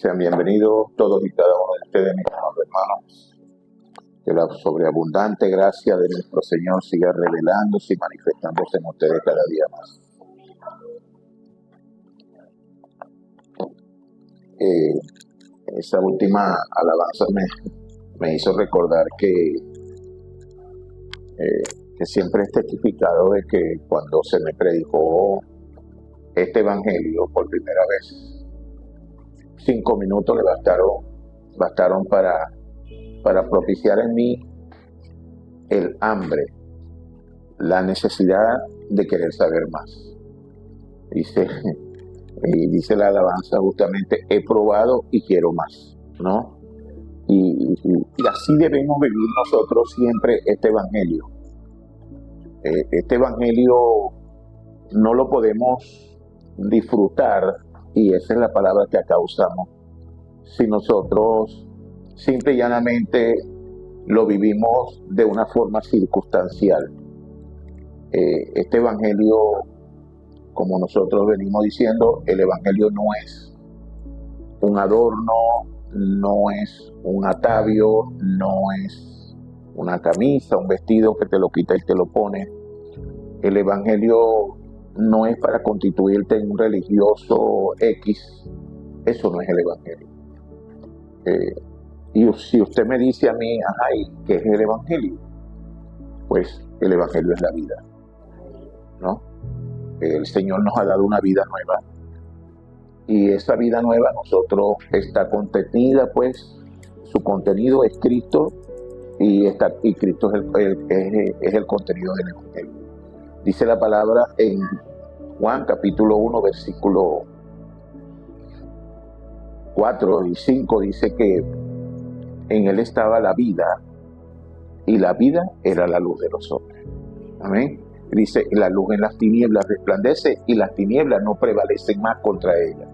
Sean bienvenidos todos y cada uno de ustedes, mis amados hermanos. Que la sobreabundante gracia de nuestro Señor siga revelándose y manifestándose en ustedes cada día más. Esa última alabanza me hizo recordar que siempre he testificado de que cuando se me predicó este evangelio por primera vez, 5 minutos le bastaron para propiciar en mí el hambre, la necesidad de querer saber más. Dice la alabanza justamente, he probado y quiero más, ¿no? Y así debemos vivir nosotros siempre este evangelio. Este evangelio no lo podemos disfrutar, y esa es la palabra que acá usamos, si nosotros simple y llanamente lo vivimos de una forma circunstancial. Este evangelio, como nosotros venimos diciendo, el evangelio no es un adorno, no es un atavío, no es una camisa, un vestido que te lo quita y te lo pone. El evangelio no es para constituirte en un religioso X. Eso no es el evangelio. Y si usted me dice a mí, ¿qué es el evangelio? Pues el evangelio es la vida, ¿no? El Señor nos ha dado una vida nueva, y esa vida nueva nosotros está contenida, pues su contenido es Cristo, y Cristo es el contenido del evangelio. Dice la palabra en Juan capítulo 1 versículo 4 y 5, dice que en él estaba la vida, y la vida era la luz de los hombres. Amén. Dice, la luz en las tinieblas resplandece, y las tinieblas no prevalecen más contra ellas.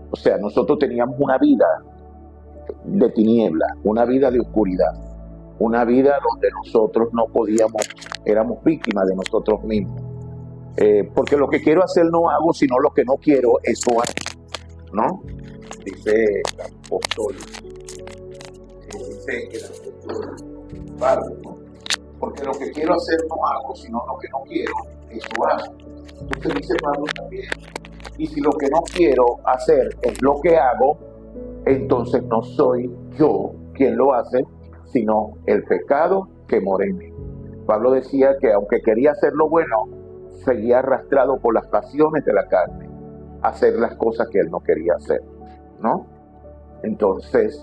O sea, nosotros teníamos una vida de tinieblas, una vida de oscuridad, una vida donde nosotros no podíamos, éramos víctimas de nosotros mismos. Porque lo que quiero hacer no hago, sino lo que no quiero, eso hago, ¿no? Dice el apóstol, Pablo, ¿no? Porque lo que quiero hacer no hago, sino lo que no quiero, eso hago. Entonces dice Pablo también, y si lo que no quiero hacer es lo que hago, entonces no soy yo quien lo hace, sino el pecado que mora en mí. Pablo decía que aunque quería hacer lo bueno, seguía arrastrado por las pasiones de la carne a hacer las cosas que él no quería hacer, ¿no? Entonces,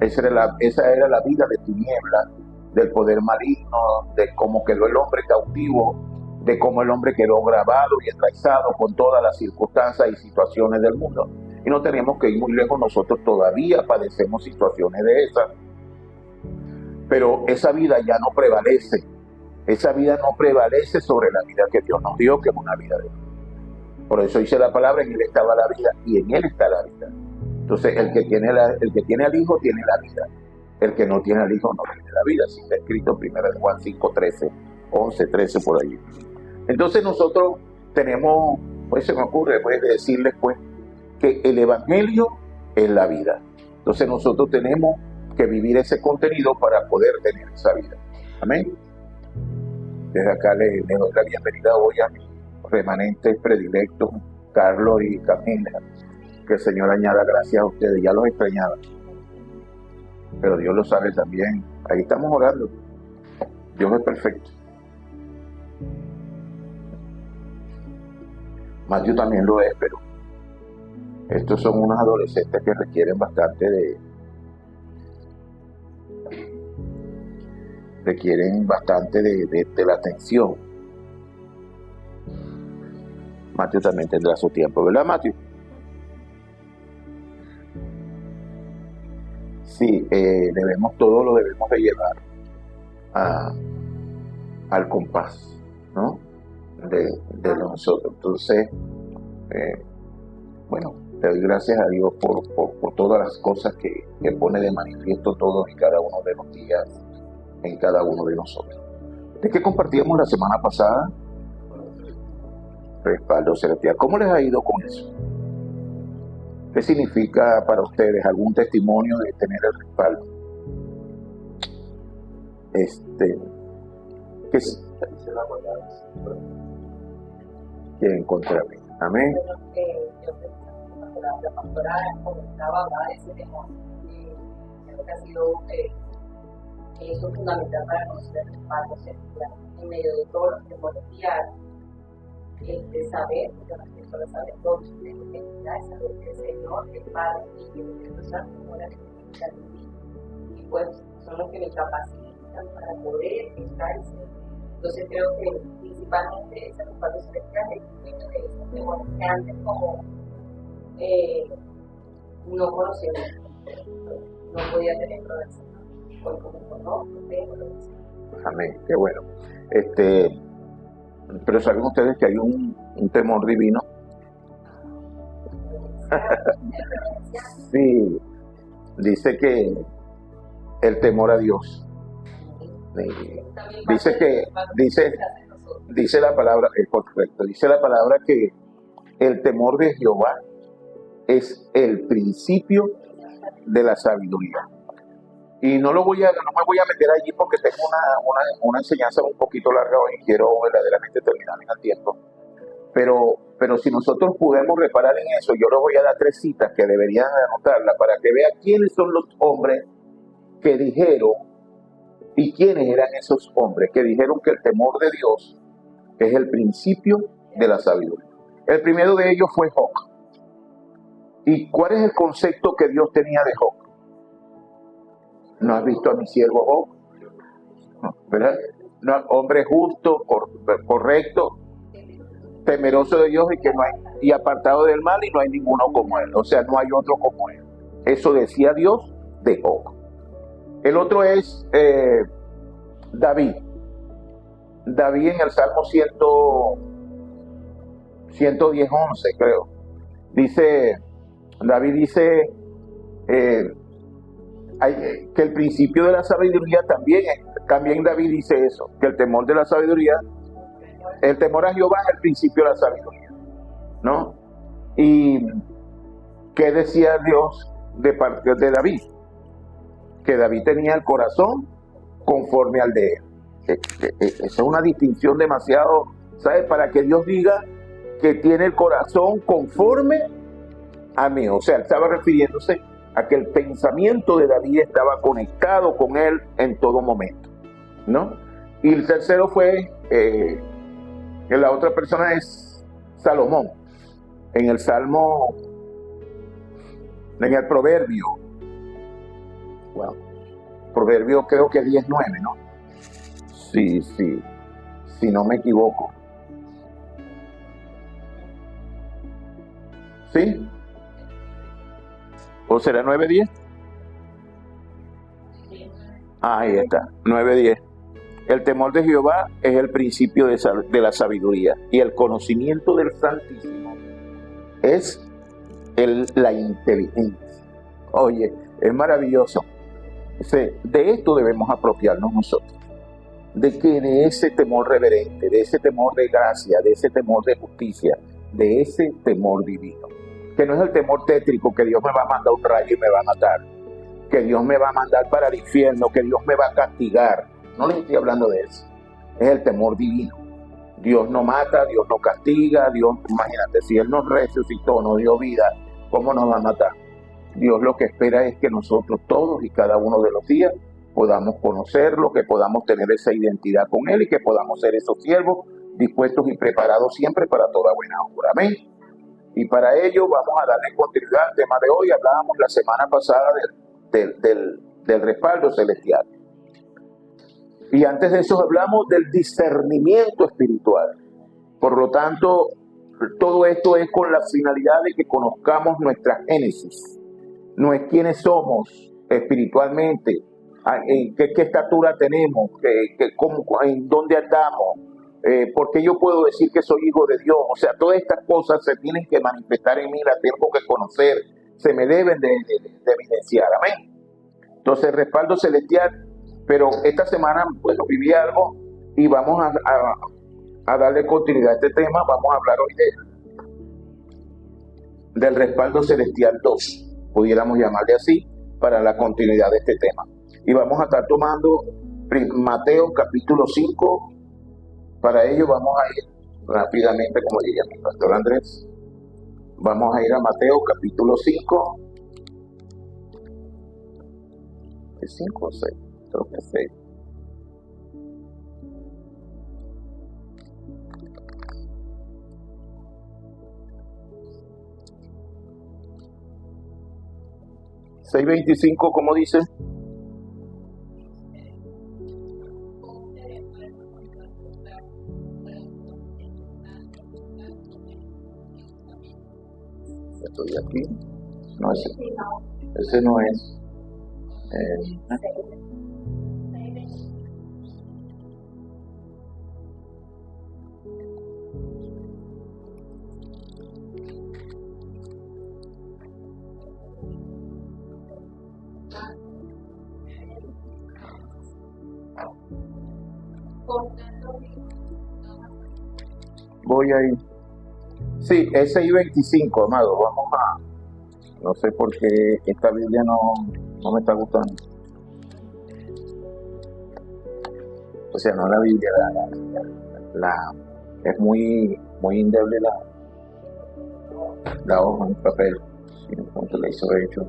esa era la vida de tinieblas, del poder maligno, de cómo quedó el hombre cautivo, de cómo el hombre quedó grabado y enraizado con todas las circunstancias y situaciones del mundo. Y no tenemos que ir muy lejos, nosotros todavía padecemos situaciones de esas, pero esa vida ya no prevalece. Esa vida no prevalece sobre la vida que Dios nos dio, que es una vida de Dios. Por eso dice la palabra, en él estaba la vida y en él está la vida. Entonces, el que tiene al Hijo tiene la vida. El que no tiene al Hijo no tiene la vida. Así está escrito en 1 Juan 5, 13, 11, 13 por ahí. Entonces nosotros tenemos, pues se me ocurre pues decirles pues que el evangelio es la vida. Entonces nosotros tenemos que vivir ese contenido para poder tener esa vida. Amén. Desde acá les doy la bienvenida hoy a mis remanentes predilectos, Carlos y Camila. Que el Señor añada gracias a ustedes. Ya los extrañaba, pero Dios lo sabe también. Ahí estamos orando. Dios es perfecto. Matthew también lo es, pero estos son unos adolescentes que requieren bastante de la atención. Matthew también tendrá su tiempo, ¿verdad, Matthew? Sí, todo lo debemos de llevar al compás, ¿no? De nosotros. Entonces, bueno, te doy gracias a Dios por todas las cosas que pone de manifiesto todos y cada uno de los días en cada uno de nosotros. ¿De qué compartíamos la semana pasada? Respaldo celestial. ¿Cómo les ha ido con eso? ¿Qué significa para ustedes algún testimonio de tener el respaldo? ¿Qué quieren contra mí? Amén. Yo cuando la pastora comentaba, hablaba de ese temor, creo que ha sido eso fundamental para conocer el respaldo celestial en medio de todos los temores diarios. Saber, porque las personas saben todo su identidad, saber que el Señor, el Padre y el Espíritu Santo moran en mí. Y pues son los que me capacitan para poder estar en sí. Entonces creo que principalmente ese respaldo celestial es el de esos temores que antes como no conocía, no podía tener progreso. Hoy como conozco, tengo progreso. Amén, qué bueno. Pero ¿saben ustedes que hay un temor divino? Sí, dice que el temor a Dios. Dice la palabra, es correcto, dice la palabra que el temor de Jehová es el principio de la sabiduría. Y no me voy a meter allí porque tengo una enseñanza un poquito larga hoy y quiero verdaderamente terminar en el tiempo. Pero si nosotros podemos reparar en eso, yo les voy a dar 3 citas que deberían anotarlas para que vean quiénes son los hombres que dijeron y quiénes eran esos hombres que dijeron que el temor de Dios es el principio de la sabiduría. El primero de ellos fue Job. ¿Y cuál es el concepto que Dios tenía de Job? ¿No has visto a mi siervo Job? No, ¿verdad? No, hombre justo, correcto, temeroso de Dios y apartado del mal, y no hay ninguno como él. O sea, no hay otro como él. Eso decía Dios de Job. El otro es David. David en el Salmo 110:11, creo. David dice que el principio de la sabiduría también David dice eso, que el temor de la sabiduría, el temor a Jehová es el principio de la sabiduría, ¿no? Y ¿qué decía Dios de parte de David? Que David tenía el corazón conforme al de él. Esa es una distinción demasiado, ¿sabes? Para que Dios diga que tiene el corazón conforme a mí. O sea, él estaba refiriéndose a que el pensamiento de David estaba conectado con él en todo momento, ¿no? Y el tercero fue, que la otra persona es Salomón, en el Salmo, en el Proverbio, wow, Proverbio creo que 10:9, ¿no? Sí, si no me equivoco. ¿Sí? ¿O será 9:10? Ahí está, 9:10. El temor de Jehová es el principio de la sabiduría, y el conocimiento del Santísimo es la inteligencia. Oye, es maravilloso. De esto debemos apropiarnos nosotros. De ese temor reverente, de ese temor de gracia, de ese temor de justicia, de ese temor divino. Que no es el temor tétrico, que Dios me va a mandar un rayo y me va a matar, que Dios me va a mandar para el infierno, que Dios me va a castigar. No les estoy hablando de eso. Es el temor divino. Dios no mata, Dios no castiga, Dios, imagínate, si Él nos resucitó, nos dio vida, ¿cómo nos va a matar? Dios lo que espera es que nosotros todos y cada uno de los días podamos conocerlo, que podamos tener esa identidad con Él y que podamos ser esos siervos dispuestos y preparados siempre para toda buena obra. Amén. Y para ello vamos a darle continuidad al tema de hoy. Hablábamos la semana pasada del respaldo celestial. Y antes de eso hablamos del discernimiento espiritual. Por lo tanto, todo esto es con la finalidad de que conozcamos nuestra génesis. No es quiénes somos espiritualmente, en qué estatura tenemos, en dónde andamos, porque yo puedo decir que soy hijo de Dios. O sea, todas estas cosas se tienen que manifestar en mí, las tengo que conocer, se me deben de evidenciar. Amén. Entonces, respaldo celestial. Pero esta semana, bueno, viví algo y vamos a darle continuidad a este tema. Vamos a hablar hoy del respaldo celestial 2, pudiéramos llamarle así, para la continuidad de este tema. Y vamos a estar tomando Mateo capítulo 5. Para ello vamos a ir rápidamente, como diría mi pastor Andrés, vamos a ir a Mateo capítulo 5. ¿Es 5 o 6? Creo que es 6. ¿6:25, cómo dice? Estoy aquí. No, ese no es. Voy a ir. Sí, es 6:25, amado. Vamos a. No sé por qué esta Biblia no me está gustando. O sea, no la Biblia, es muy endeble la hoja en papel. Entonces la hizo hecho.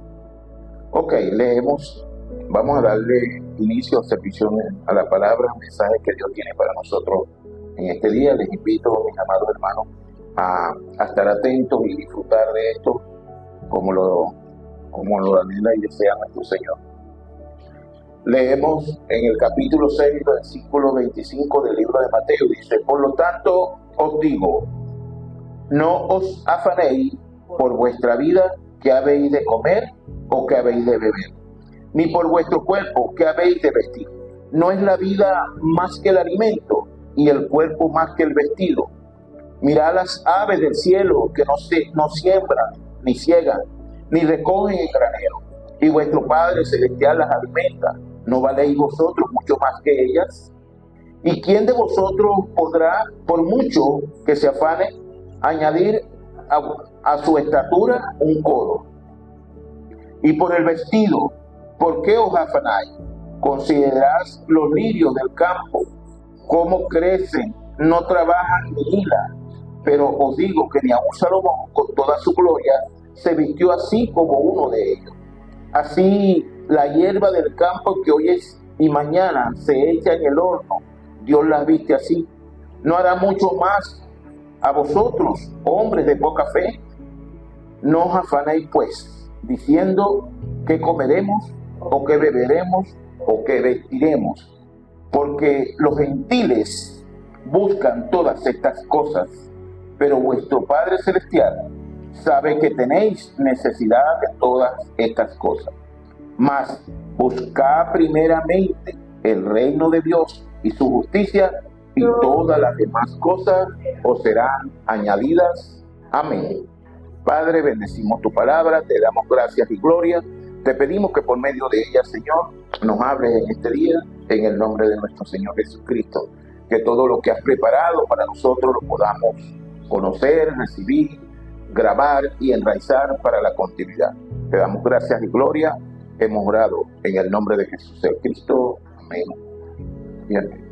Ok, leemos. Vamos a darle inicio a servicio a la palabra, al mensaje que Dios tiene para nosotros en este día. Les invito, mis amados hermanos, a estar atentos y disfrutar de esto como lo anhela y desea nuestro Señor. Leemos en el capítulo 6, versículo 25 del libro de Mateo. Dice: por lo tanto os digo, no os afanéis por vuestra vida, qué habéis de comer o qué habéis de beber, ni por vuestro cuerpo, qué habéis de vestir. ¿No es la vida más que el alimento y el cuerpo más que el vestido? Mirad las aves del cielo, que no siembran, ni ciegan, ni recogen en granero, y vuestro Padre Celestial las alimenta. ¿No valéis vosotros mucho más que ellas? ¿Y quién de vosotros podrá, por mucho que se afane, añadir a su estatura un codo? Y por el vestido, ¿por qué os afanáis? Considerad los lirios del campo, cómo crecen, no trabajan ni hilan. Pero os digo que ni aun Salomón, con toda su gloria, se vistió así como uno de ellos. Así la hierba del campo que hoy es y mañana se echa en el horno, Dios las viste así. ¿No hará mucho más a vosotros, hombres de poca fe? No os afanéis pues, diciendo qué comeremos, o qué beberemos, o qué vestiremos, porque los gentiles buscan todas estas cosas, pero vuestro Padre Celestial sabe que tenéis necesidad de todas estas cosas. Mas buscad primeramente el reino de Dios y su justicia, y todas las demás cosas os serán añadidas. Amén. Padre, bendecimos tu palabra, te damos gracias y gloria. Te pedimos que por medio de ella, Señor, nos hables en este día, en el nombre de nuestro Señor Jesucristo. Que todo lo que has preparado para nosotros lo podamos conocer, recibir, grabar y enraizar para la continuidad. Te damos gracias y gloria. Hemos orado en el nombre de Jesús el Cristo. Amén. Y amén.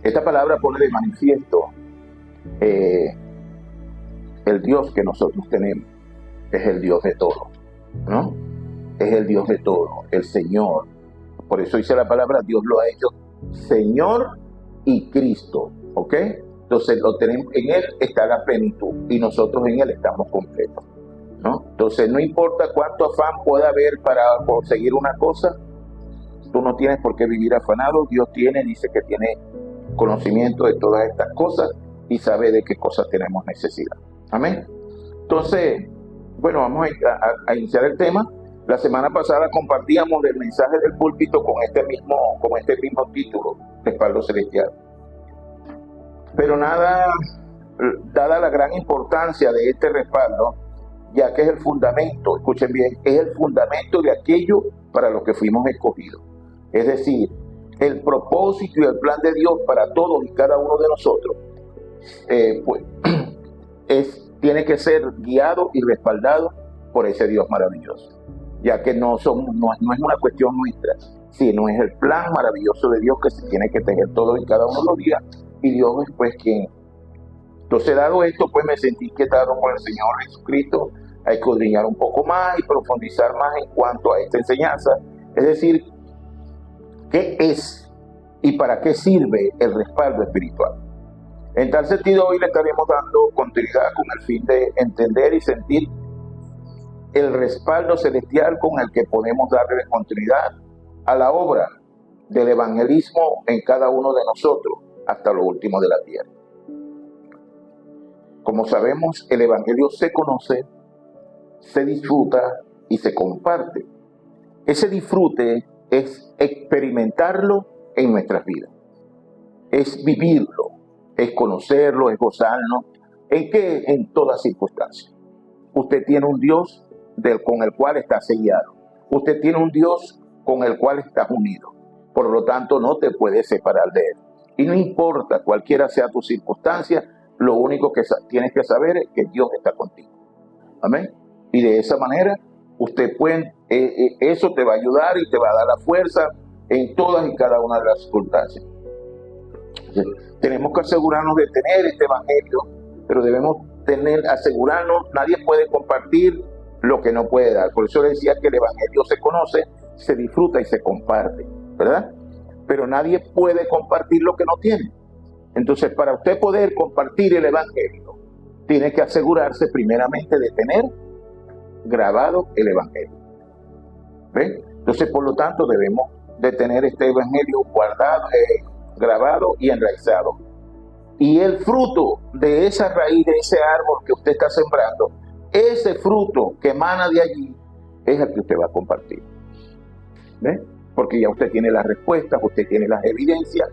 Esta palabra pone de manifiesto el Dios que nosotros tenemos. Es el Dios de todo, ¿no? Es el Dios de todo, el Señor. Por eso dice la palabra, Dios lo ha hecho Señor y Cristo, ¿ok? Entonces lo tenemos, en Él está la plenitud y nosotros en Él estamos completos, ¿no? Entonces no importa cuánto afán pueda haber para conseguir una cosa, tú no tienes por qué vivir afanado. Dios dice que tiene conocimiento de todas estas cosas y sabe de qué cosas tenemos necesidad. Amén. Entonces, bueno, vamos a iniciar el tema. La semana pasada compartíamos el mensaje del púlpito con este mismo título, Respaldo Celestial. Pero dada la gran importancia de este respaldo, ya que es el fundamento, escuchen bien, es el fundamento de aquello para lo que fuimos escogidos. Es decir, el propósito y el plan de Dios para todos y cada uno de nosotros, pues tiene que ser guiado y respaldado por ese Dios maravilloso, ya que no es una cuestión nuestra, sino es el plan maravilloso de Dios que se tiene que tener todos y cada uno de los días, y Dios es pues quien. Entonces, dado esto, pues me sentí inquietado por el Señor Jesucristo a escudriñar un poco más y profundizar más en cuanto a esta enseñanza, es decir, ¿qué es y para qué sirve el respaldo espiritual? En tal sentido, hoy le estaremos dando continuidad con el fin de entender y sentir el respaldo celestial con el que podemos darle continuidad a la obra del evangelismo en cada uno de nosotros hasta lo último de la tierra. Como sabemos, el evangelio se conoce, se disfruta y se comparte. Ese disfrute es experimentarlo en nuestras vidas, es vivirlo, es conocerlo, es gozarnos. ¿En qué? En todas circunstancias. Usted tiene un Dios con el cual está sellado. Usted tiene un Dios con el cual estás unido. Por lo tanto, no te puedes separar de Él. Y no importa cualquiera sea tu circunstancia, lo único que tienes que saber es que Dios está contigo. Amén. Y de esa manera, usted puede, eso te va a ayudar y te va a dar la fuerza en todas y cada una de las circunstancias. Tenemos que asegurarnos de tener este evangelio, pero debemos asegurarnos, nadie puede compartir lo que no puede dar. Por eso le decía que el evangelio se conoce, se disfruta y se comparte, ¿verdad? Pero nadie puede compartir lo que no tiene. Entonces, para usted poder compartir el evangelio, tiene que asegurarse primeramente de tener grabado el evangelio. ¿Ven? Entonces, por lo tanto, debemos de tener este evangelio guardado, grabado y enraizado. Y el fruto de esa raíz, de ese árbol que usted está sembrando, ese fruto que emana de allí, es el que usted va a compartir. ¿Ven? Porque ya usted tiene las respuestas, usted tiene las evidencias,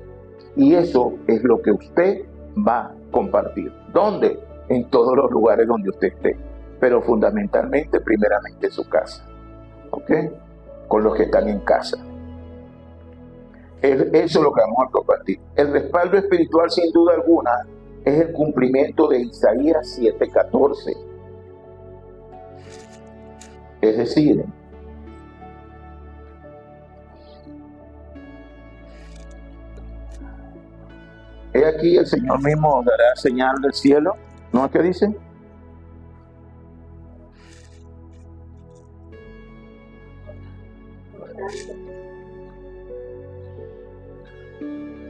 y eso es lo que usted va a compartir. ¿Dónde? En todos los lugares donde usted esté, pero fundamentalmente, primeramente en su casa. ¿Ok? Con los que están en casa. Eso es lo que vamos a compartir. El respaldo espiritual, sin duda alguna, es el cumplimiento de Isaías 7:14. Es decir, he aquí el Señor mismo dará señal del cielo. ¿No es que dice?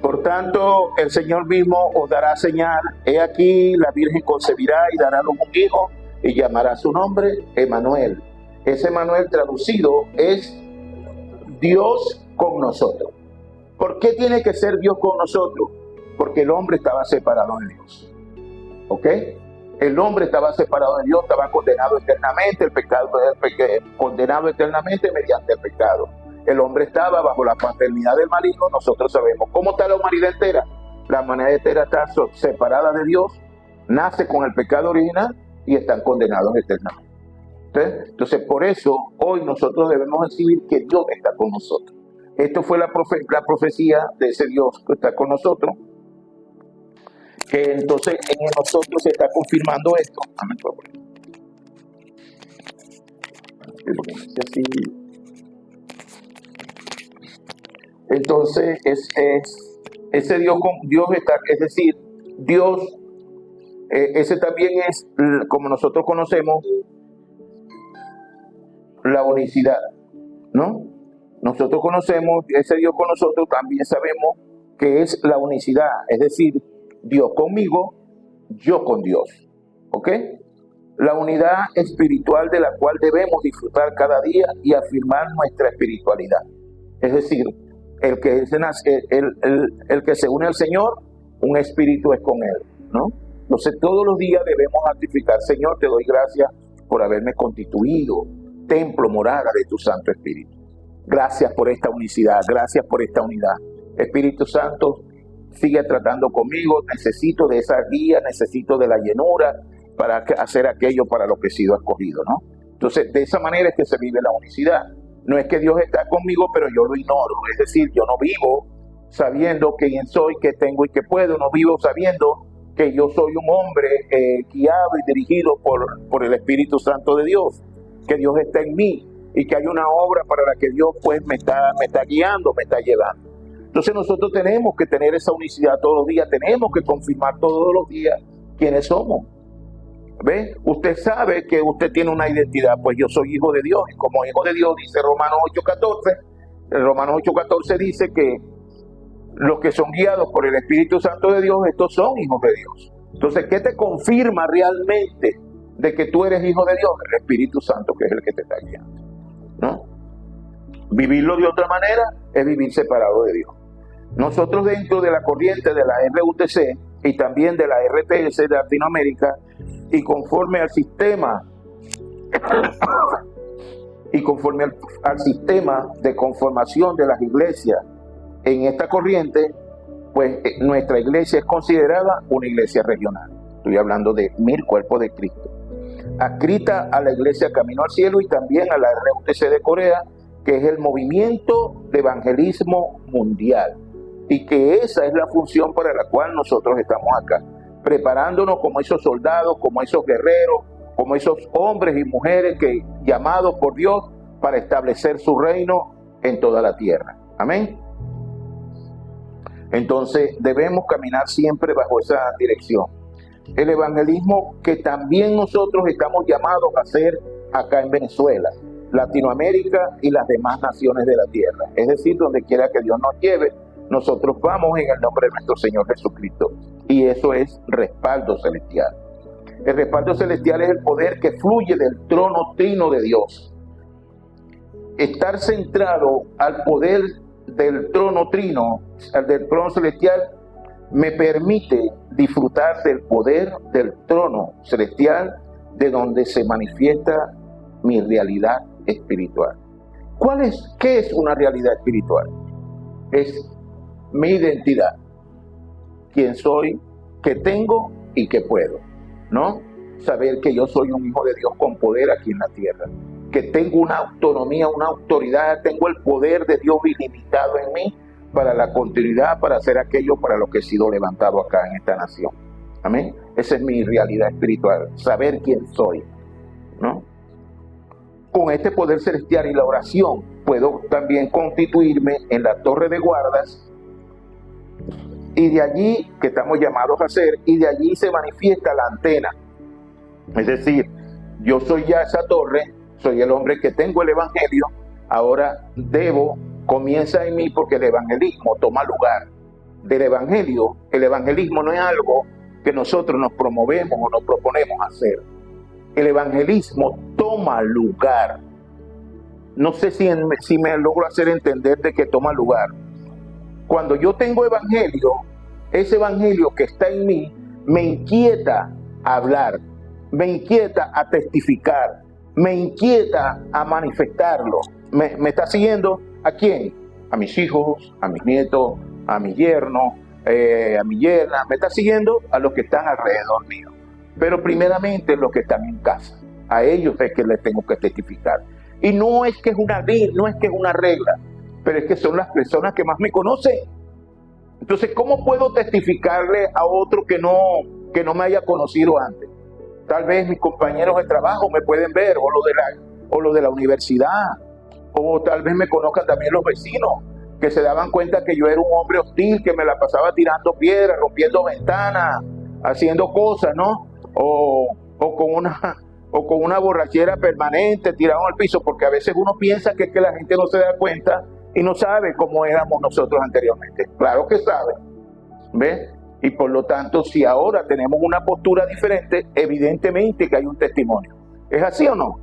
Por tanto, el Señor mismo os dará señal. He aquí la Virgen concebirá y dará a luz un hijo y llamará su nombre Emmanuel. Ese Emmanuel traducido es Dios con nosotros. ¿Por qué tiene que ser Dios con nosotros? Porque el hombre estaba separado de Dios. ¿Ok? El hombre estaba separado de Dios, estaba condenado eternamente, el pecado condenado eternamente mediante el pecado. El hombre estaba bajo la paternidad del maligno. Nosotros sabemos cómo está la humanidad entera. La humanidad entera está separada de Dios, nace con el pecado original y están condenados eternamente. Entonces, por eso, hoy nosotros debemos recibir que Dios está con nosotros. Esto fue la profecía de ese Dios que está con nosotros, que entonces en nosotros se está confirmando esto. Amén, por favor. Entonces, ese Dios está, es decir, Dios, ese también es, como nosotros conocemos, la unicidad, ¿no? Nosotros conocemos, ese Dios con nosotros también sabemos que es la unicidad, es decir, Dios conmigo, yo con Dios, ¿ok? La unidad espiritual de la cual debemos disfrutar cada día y afirmar nuestra espiritualidad. Es decir, el que se une al Señor, un espíritu es con Él, ¿no? Entonces todos los días debemos santificar. Señor, te doy gracias por haberme constituido templo, morada de tu Santo Espíritu. Gracias por esta unicidad, gracias por esta unidad. Espíritu Santo, sigue tratando conmigo, necesito de esa guía, necesito de la llenura para hacer aquello para lo que he sido escogido, ¿no? Entonces, de esa manera es que se vive la unicidad. No es que Dios está conmigo, pero yo lo ignoro, es decir, yo no vivo sabiendo quién soy, qué tengo y qué puedo. No vivo sabiendo que yo soy un hombre guiado y dirigido por el Espíritu Santo de Dios, que Dios está en mí y que hay una obra para la que Dios pues me está guiando, me está llevando. Entonces nosotros tenemos que tener esa unicidad todos los días, tenemos que confirmar todos los días quiénes somos. ¿Ve? Usted sabe que usted tiene una identidad, pues yo soy hijo de Dios, y como hijo de Dios dice Romanos 8:14 dice que los que son guiados por el Espíritu Santo de Dios, estos son hijos de Dios. Entonces, ¿qué te confirma realmente de que tú eres hijo de Dios? El Espíritu Santo, que es el que te está guiando, ¿no? Vivirlo de otra manera es vivir separado de Dios. Nosotros dentro de la corriente de la RUTC y también de la RTS de Latinoamérica, y conforme al sistema al sistema de conformación de las iglesias en esta corriente, pues nuestra iglesia es considerada una iglesia regional. Estoy hablando de 1000 cuerpos de Cristo, adscrita a la iglesia Camino al Cielo y también a la RUTC de Corea, que es el movimiento de evangelismo mundial, y que esa es la función para la cual nosotros estamos acá, preparándonos como esos soldados, como esos guerreros, como esos hombres y mujeres que llamados por Dios para establecer su reino en toda la tierra. Amén. Entonces debemos caminar siempre bajo esa dirección. El evangelismo que también nosotros estamos llamados a hacer acá en Venezuela, Latinoamérica y las demás naciones de la tierra. Es decir, donde quiera que Dios nos lleve, nosotros vamos en el nombre de nuestro Señor Jesucristo. Y eso es respaldo celestial. El respaldo celestial es el poder que fluye del trono trino de Dios. Estar centrado al poder del trono trino, del trono celestial, me permite disfrutar del poder del trono celestial, de donde se manifiesta mi realidad espiritual. ¿Qué es una realidad espiritual? Es mi identidad, quién soy, qué tengo y qué puedo, ¿no? Saber que yo soy un hijo de Dios con poder aquí en la tierra, que tengo una autonomía, una autoridad, tengo el poder de Dios ilimitado en mí para la continuidad, para hacer aquello para lo que he sido levantado acá en esta nación. Amén. Esa es mi realidad espiritual, saber quién soy, ¿no? Con este poder celestial y la oración puedo también constituirme en la torre de guardas, y de allí, que estamos llamados a hacer, y de allí se manifiesta la antena. Es decir, yo soy ya esa torre, soy el hombre que tengo el evangelio, ahora comienza en mí porque el evangelismo toma lugar. Del evangelio, el evangelismo no es algo que nosotros nos promovemos o nos proponemos hacer. El evangelismo toma lugar. No sé si me logro hacer entender de que toma lugar. Cuando yo tengo evangelio, ese evangelio que está en mí me inquieta a hablar, me inquieta a testificar, me inquieta a manifestarlo. ¿Me está siguiendo? ¿A quién? A mis hijos, a mis nietos, a mis yernos, a mi yerna. ¿Me está siguiendo? A los que están alrededor mío. Pero primeramente los que están en casa. A ellos es que les tengo que testificar. Y no es que es una regla, pero es que son las personas que más me conocen. Entonces, ¿cómo puedo testificarle a otro que no me haya conocido antes? Tal vez mis compañeros de trabajo me pueden ver, o los de la universidad, o tal vez me conozcan también los vecinos, que se daban cuenta que yo era un hombre hostil, que me la pasaba tirando piedras, rompiendo ventanas, haciendo cosas, ¿no? O con una borrachera permanente, tirado al piso, porque a veces uno piensa que es que la gente no se da cuenta y no sabe cómo éramos nosotros anteriormente. Claro que sabe, ¿ves? Y por lo tanto, si ahora tenemos una postura diferente, evidentemente que hay un testimonio. ¿Es así o no?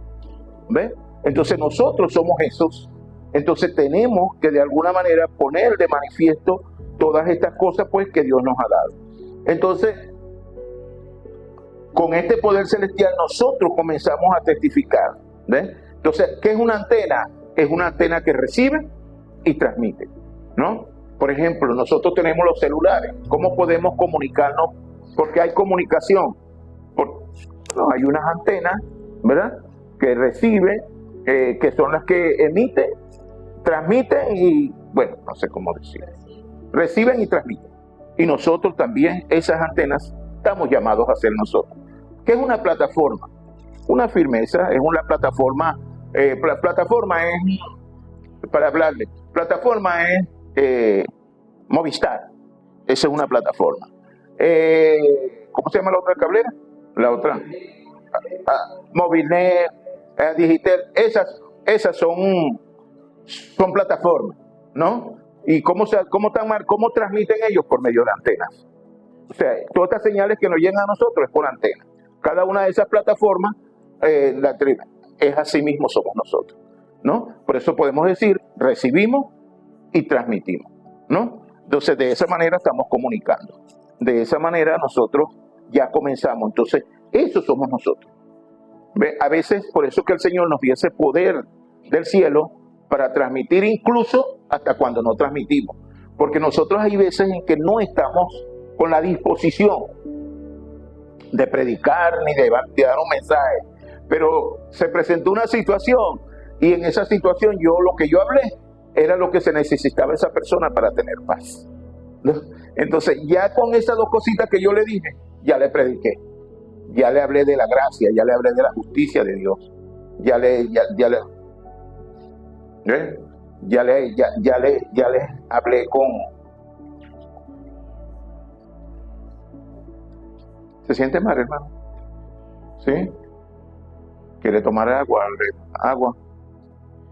¿Ves? Entonces nosotros somos esos. Entonces tenemos que de alguna manera poner de manifiesto todas estas cosas pues que Dios nos ha dado. Entonces, con este poder celestial nosotros comenzamos a testificar. ¿Ves? Entonces, ¿qué es una antena? Es una antena que recibe y transmite, ¿no? Por ejemplo, nosotros tenemos los celulares. ¿Cómo podemos comunicarnos? Porque hay comunicación. Hay unas antenas, ¿verdad?, que reciben, que son las que emiten, transmiten y, bueno, no sé cómo decir. reciben y transmiten. Y nosotros también, esas antenas, estamos llamados a ser nosotros. ¿Qué es una plataforma? Una firmeza es una plataforma. Plataforma es, para hablarle, plataforma es Movistar. Esa es una plataforma. ¿Cómo se llama la otra cablera? La otra. Movilnet, Digital. Esas son plataformas, ¿no? ¿Y cómo transmiten ellos? Por medio de antenas. O sea, todas estas señales que nos llegan a nosotros es por antena. Cada una de esas plataformas es así mismo somos nosotros, ¿no? Por eso podemos decir, recibimos y transmitimos, ¿no? Entonces, de esa manera estamos comunicando. De esa manera nosotros ya comenzamos. Entonces, eso somos nosotros. ¿Ve? A veces, por eso que el Señor nos dio ese poder del cielo para transmitir incluso hasta cuando no transmitimos. Porque nosotros hay veces en que no estamos con la disposición de predicar ni de dar un mensaje. Pero se presentó una situación y en esa situación lo que yo hablé era lo que se necesitaba esa persona para tener paz, ¿no? Entonces ya con esas dos cositas que yo le dije, ya le prediqué, ya le hablé de la gracia, ya le hablé de la justicia de Dios, ya le hablé con... ¿Se siente mal, hermano? ¿Sí? ¿Quiere tomar agua? Agua.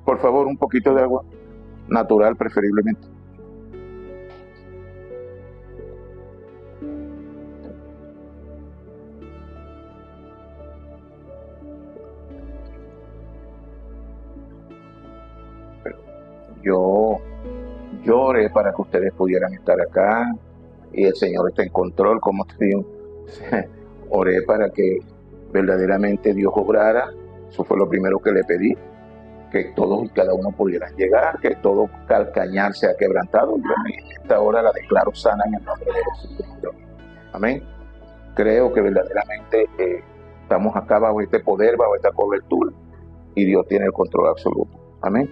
Por favor, un poquito de agua. Natural, preferiblemente. Yo oré para que ustedes pudieran estar acá y el Señor está en control, como te digo. Oré para que verdaderamente Dios obrara. Eso fue lo primero que le pedí, que todos y cada uno pudieran llegar, que todo calcañar sea quebrantado. Yo en esta hora la declaro sana en el nombre de Jesucristo. Amén. Creo que verdaderamente estamos acá bajo este poder, bajo esta cobertura, y Dios tiene el control absoluto. Amén.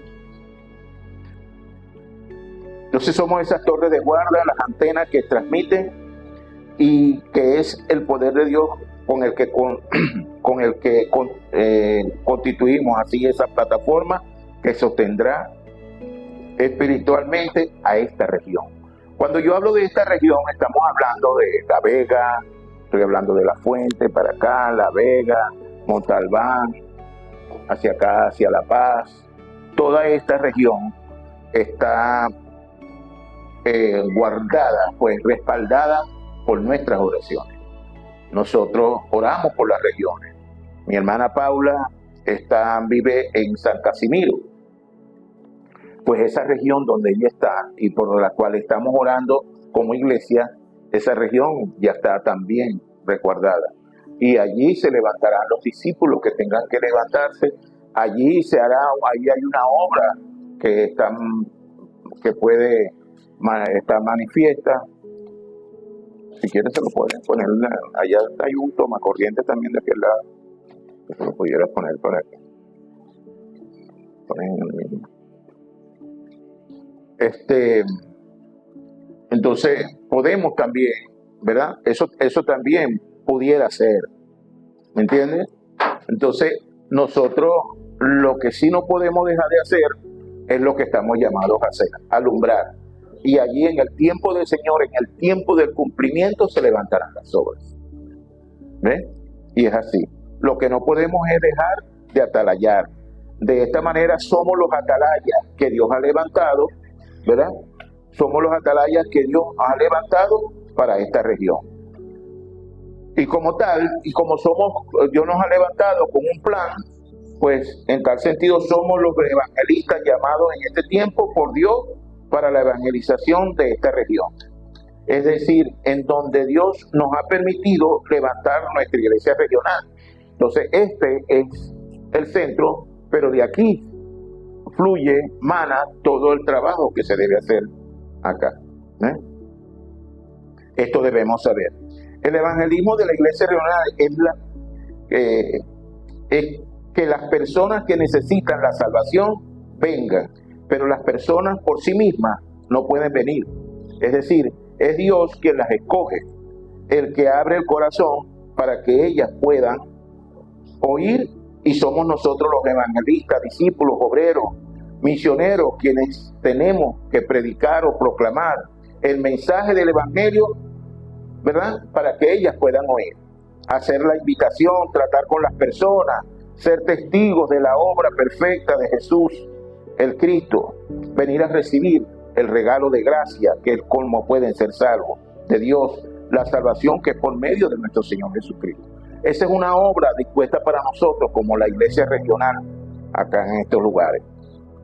Entonces somos esas torres de guarda, las antenas que transmiten, y que es el poder de Dios con el que constituimos así esa plataforma que sostendrá espiritualmente a esta región. Cuando yo hablo de esta región, estamos hablando de La Vega, estoy hablando de La Fuente para acá, La Vega, Montalbán, hacia acá, hacia La Paz. Toda esta región está guardada, pues respaldada por nuestras oraciones. Nosotros oramos por las regiones. Mi hermana Paula vive en San Casimiro. Pues esa región donde ella está y por la cual estamos orando como iglesia, esa región ya está también resguardada. Y allí se levantarán los discípulos que tengan que levantarse. Allí hay una obra que estar manifiesta. Si quieres se lo pueden poner, allá hay un toma corriente también de aquel lado, que se lo pudieras poner por aquí. Entonces podemos también, ¿verdad? Eso también pudiera ser, ¿me entiendes? Entonces nosotros lo que sí no podemos dejar de hacer es lo que estamos llamados a hacer, alumbrar. Y allí en el tiempo del Señor, en el tiempo del cumplimiento, se levantarán las obras. ¿Ves? Y es así. Lo que no podemos es dejar de atalayar. De esta manera somos los atalayas que Dios ha levantado, ¿verdad? Somos los atalayas que Dios ha levantado para esta región. Y como tal, y como Dios nos ha levantado con un plan, pues en tal sentido somos los evangelistas llamados en este tiempo por Dios para la evangelización de esta región. Es decir, en donde Dios nos ha permitido levantar nuestra iglesia regional. Entonces, este es el centro, pero de aquí mana todo el trabajo que se debe hacer acá. Esto debemos saber. El evangelismo de la iglesia regional es que las personas que necesitan la salvación vengan, pero las personas por sí mismas no pueden venir. Es decir, es Dios quien las escoge, el que abre el corazón para que ellas puedan oír, y somos nosotros los evangelistas, discípulos, obreros, misioneros, quienes tenemos que predicar o proclamar el mensaje del evangelio, ¿verdad? Para que ellas puedan oír, hacer la invitación, tratar con las personas, ser testigos de la obra perfecta de Jesús, el Cristo, venir a recibir el regalo de gracia, que el colmo pueden ser salvos de Dios, la salvación que es por medio de nuestro Señor Jesucristo. Esa es una obra dispuesta para nosotros como la iglesia regional acá en estos lugares.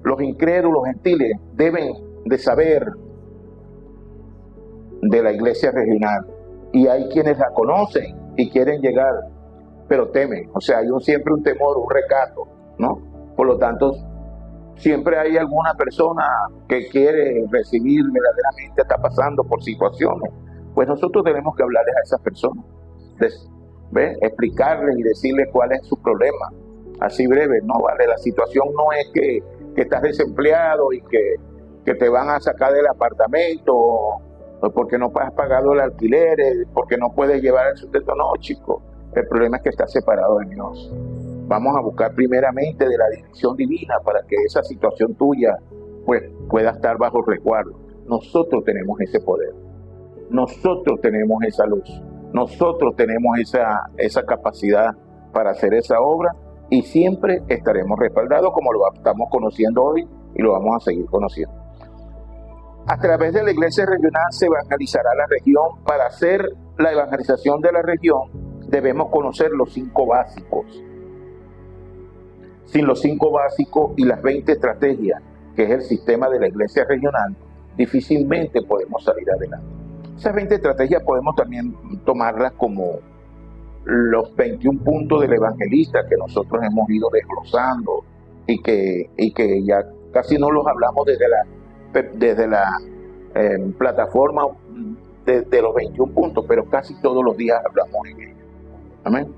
Los incrédulos gentiles deben de saber de la iglesia regional, y hay quienes la conocen y quieren llegar, pero temen. O sea, hay siempre un temor, un recato, ¿no? Por lo tanto, siempre hay alguna persona que quiere recibir verdaderamente, está pasando por situaciones. Pues nosotros tenemos que hablarles a esas personas, explicarles y decirles cuál es su problema. Así breve, no vale. La situación no es que estás desempleado y que te van a sacar del apartamento, porque no has pagado el alquiler, porque no puedes llevar el sustento. No, chicos, el problema es que estás separado de Dios. Vamos a buscar primeramente de la dirección divina para que esa situación tuya pues pueda estar bajo resguardo. Nosotros tenemos ese poder, nosotros tenemos esa luz, nosotros tenemos esa capacidad para hacer esa obra, y siempre estaremos respaldados como lo estamos conociendo hoy y lo vamos a seguir conociendo. A través de la iglesia regional se evangelizará la región. Para hacer la evangelización de la región debemos conocer los 5 básicos. Sin los 5 básicos y las 20 estrategias, que es el sistema de la iglesia regional, difícilmente podemos salir adelante. Esas 20 estrategias podemos también tomarlas como los 21 puntos del evangelista que nosotros hemos ido desglosando y que ya casi no los hablamos desde la plataforma de los 21 puntos, pero casi todos los días hablamos en ellos. Amén.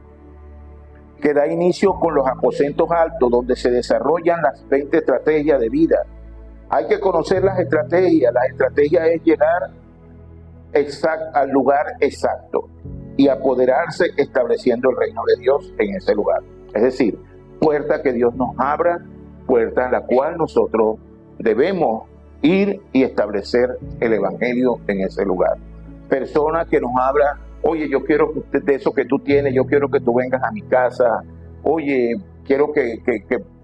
Que da inicio con los aposentos altos, donde se desarrollan las 20 estrategias de vida. Hay que conocer las estrategias. La estrategia es llegar al lugar exacto y apoderarse estableciendo el reino de Dios en ese lugar. Es decir, puerta que Dios nos abra, puerta en la cual nosotros debemos ir y establecer el evangelio en ese lugar. Persona que nos abra: oye, yo quiero de eso que tú tienes, yo quiero que tú vengas a mi casa, oye, quiero que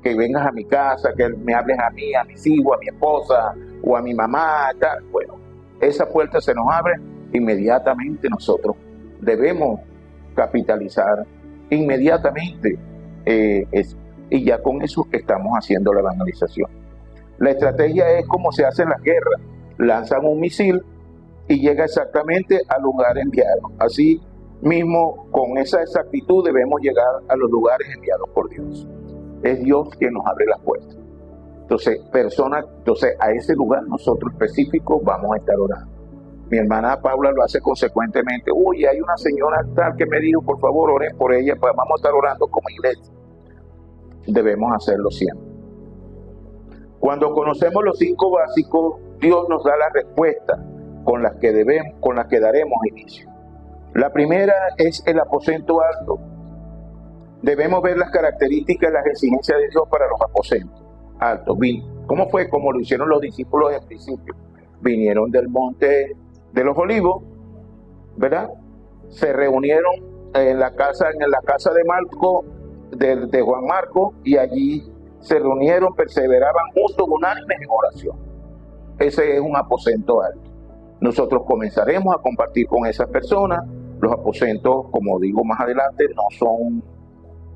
vengas a mi casa, que me hables a mí, a mis hijos, a mi esposa o a mi mamá, tal. Bueno, esa puerta se nos abre, inmediatamente nosotros debemos capitalizar inmediatamente y ya con eso estamos haciendo la evangelización. La estrategia es como se hace en las guerras: lanzan un misil y llega exactamente al lugar enviado. Así mismo, con esa exactitud debemos llegar a los lugares enviados por Dios. Es Dios quien nos abre las puertas. Entonces a ese lugar nosotros específicos vamos a estar orando. Mi hermana Paula lo hace consecuentemente. Uy, hay una señora tal que me dijo, por favor, oren por ella, pues vamos a estar orando como iglesia. Debemos hacerlo siempre. Cuando conocemos los 5 básicos, Dios nos da la respuesta con las que daremos inicio. La primera es el aposento alto. Debemos ver las características y las exigencias de Dios para los aposentos altos. ¿Cómo fue? Como lo hicieron los discípulos en principio. Vinieron del monte de los Olivos, ¿verdad? Se reunieron en la casa de Marco, de Juan Marco, y allí se reunieron, perseveraban juntos, unánimes en oración. Ese es un aposento alto. Nosotros comenzaremos a compartir con esas personas. Los aposentos, como digo más adelante,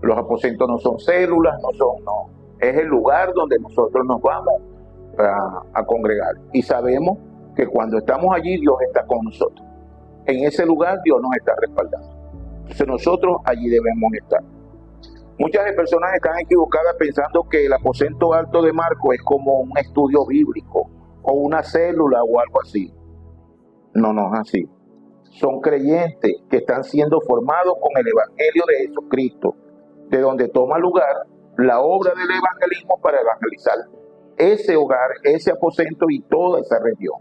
los aposentos no son células, es el lugar donde nosotros nos vamos a congregar. Y sabemos que cuando estamos allí, Dios está con nosotros. En ese lugar Dios nos está respaldando. Entonces nosotros allí debemos estar. Muchas personas están equivocadas pensando que el aposento alto de Marco es como un estudio bíblico o una célula o algo así. No es así. Son creyentes que están siendo formados con el evangelio de Jesucristo, de donde toma lugar la obra del evangelismo para evangelizar ese hogar, ese aposento y toda esa región.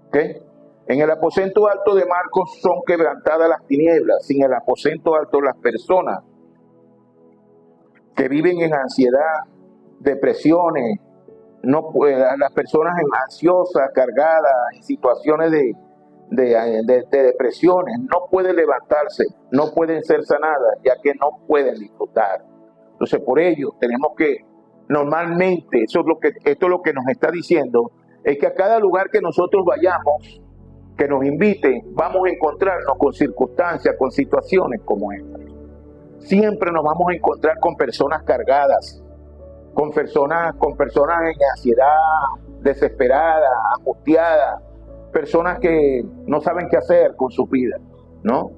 ¿Okay? En el aposento alto de Marcos son quebrantadas las tinieblas. Sin el aposento alto, las personas que viven en ansiedad, depresiones, no las personas ansiosas, cargadas, en situaciones de depresiones, no pueden levantarse, no pueden ser sanadas, ya que no pueden disfrutar. Entonces, por ello, tenemos que, normalmente, esto es lo que nos está diciendo, es que a cada lugar que nosotros vayamos, que nos inviten, vamos a encontrarnos con circunstancias, con situaciones como esta. Siempre nos vamos a encontrar con personas cargadas, con personas en ansiedad, desesperadas, angustiadas, personas que no saben qué hacer con su vida, ¿no?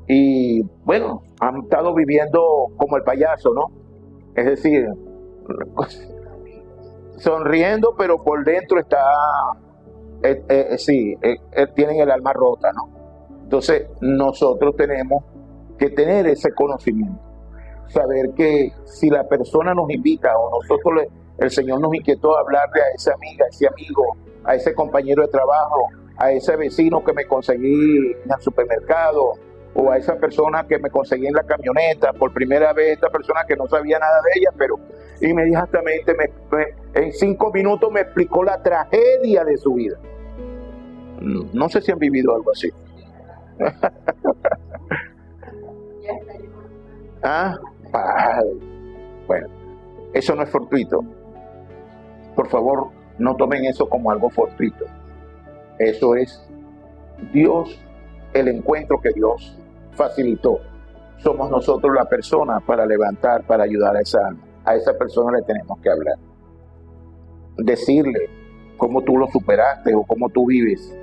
Y bueno, han estado viviendo como el payaso, ¿no? Es decir, sonriendo, pero por dentro está, tienen el alma rota, ¿no? Entonces, nosotros tenemos que tener ese conocimiento, saber que si la persona nos invita o nosotros, el Señor nos inquietó a hablarle a esa amiga, a ese amigo, a ese compañero de trabajo, a ese vecino que me conseguí en el supermercado, o a esa persona que me conseguí en la camioneta, por primera vez, esta persona que no sabía nada de ella, pero inmediatamente en 5 minutos me explicó la tragedia de su vida. No sé si han vivido algo así. Bueno, eso no es fortuito. Por favor, no tomen eso como algo fortuito. Eso es Dios, el encuentro que Dios facilitó. Somos nosotros la persona para levantar, para ayudar a esa persona. Le tenemos que hablar, decirle cómo tú lo superaste o cómo tú vives.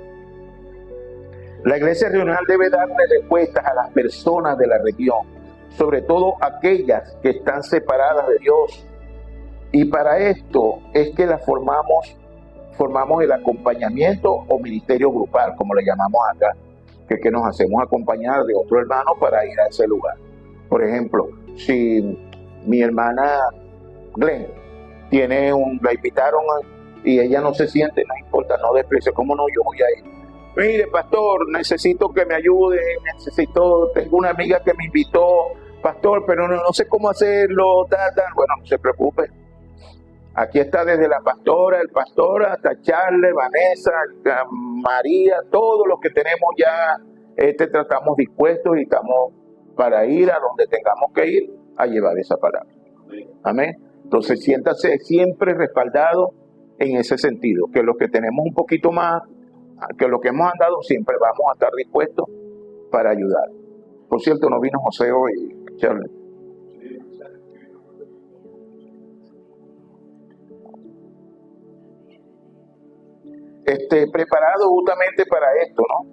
La iglesia regional debe darle respuestas a las personas de la región, sobre todo aquellas que están separadas de Dios. Y para esto es que las formamos el acompañamiento o ministerio grupal, como le llamamos acá, que nos hacemos acompañar de otro hermano para ir a ese lugar. Por ejemplo, si mi hermana Glenn la invitaron y ella no se siente, no importa, no desprecie, ¿cómo no? Yo voy a ir. Mire, pastor, necesito que me ayude, tengo una amiga que me invitó, pastor, pero no sé cómo hacerlo, Bueno, no se preocupe. Aquí está desde la pastora, el pastor, hasta Charles, Vanessa, María, todos los que tenemos ya, tratamos dispuestos y estamos para ir a donde tengamos que ir a llevar esa palabra. Amén. Entonces siéntase siempre respaldado en ese sentido, que los que tenemos un poquito más, que los que hemos andado siempre vamos a estar dispuestos para ayudar. Por cierto, no vino José hoy, Charles. Preparado justamente para esto, ¿no?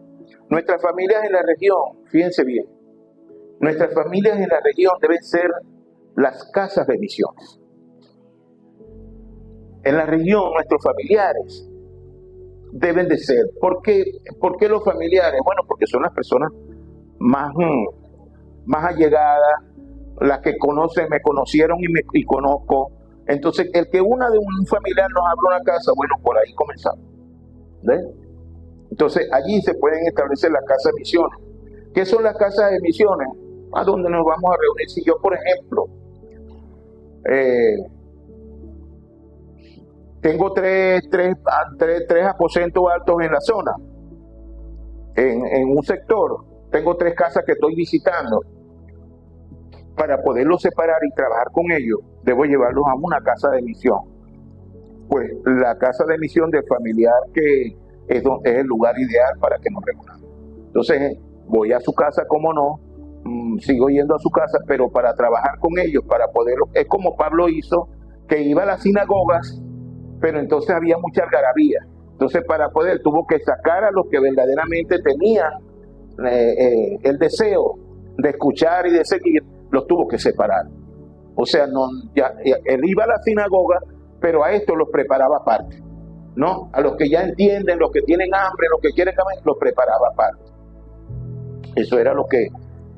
Nuestras familias en la región, fíjense bien, nuestras familias en la región deben ser las casas de misiones. En la región, nuestros familiares deben de ser. ¿Por qué los familiares? Bueno, porque son las personas más allegadas, las que me conocieron y conozco. Entonces, el que una de un familiar nos abra una casa, bueno, por ahí comenzamos. ¿Ves? Entonces, allí se pueden establecer las casas de misiones. ¿Qué son las casas de misiones? A donde nos vamos a reunir. Si yo, por ejemplo, tengo tres aposentos altos en la zona, en un sector, tengo 3 casas que estoy visitando. Para poderlos separar y trabajar con ellos, debo llevarlos a una casa de misión. Pues la casa de misión del familiar que es el lugar ideal para que nos reunamos. Entonces voy a su casa, como no, sigo yendo a su casa, pero para trabajar con ellos, para poderlo, es como Pablo hizo, que iba a las sinagogas, pero entonces había mucha algarabía. Entonces tuvo que sacar a los que verdaderamente tenían el deseo de escuchar y de seguir, los tuvo que separar. O sea, él iba a la sinagoga, pero a esto los preparaba aparte, ¿no? A los que ya entienden, los que tienen hambre, los que quieren comer, los preparaba aparte. Eso era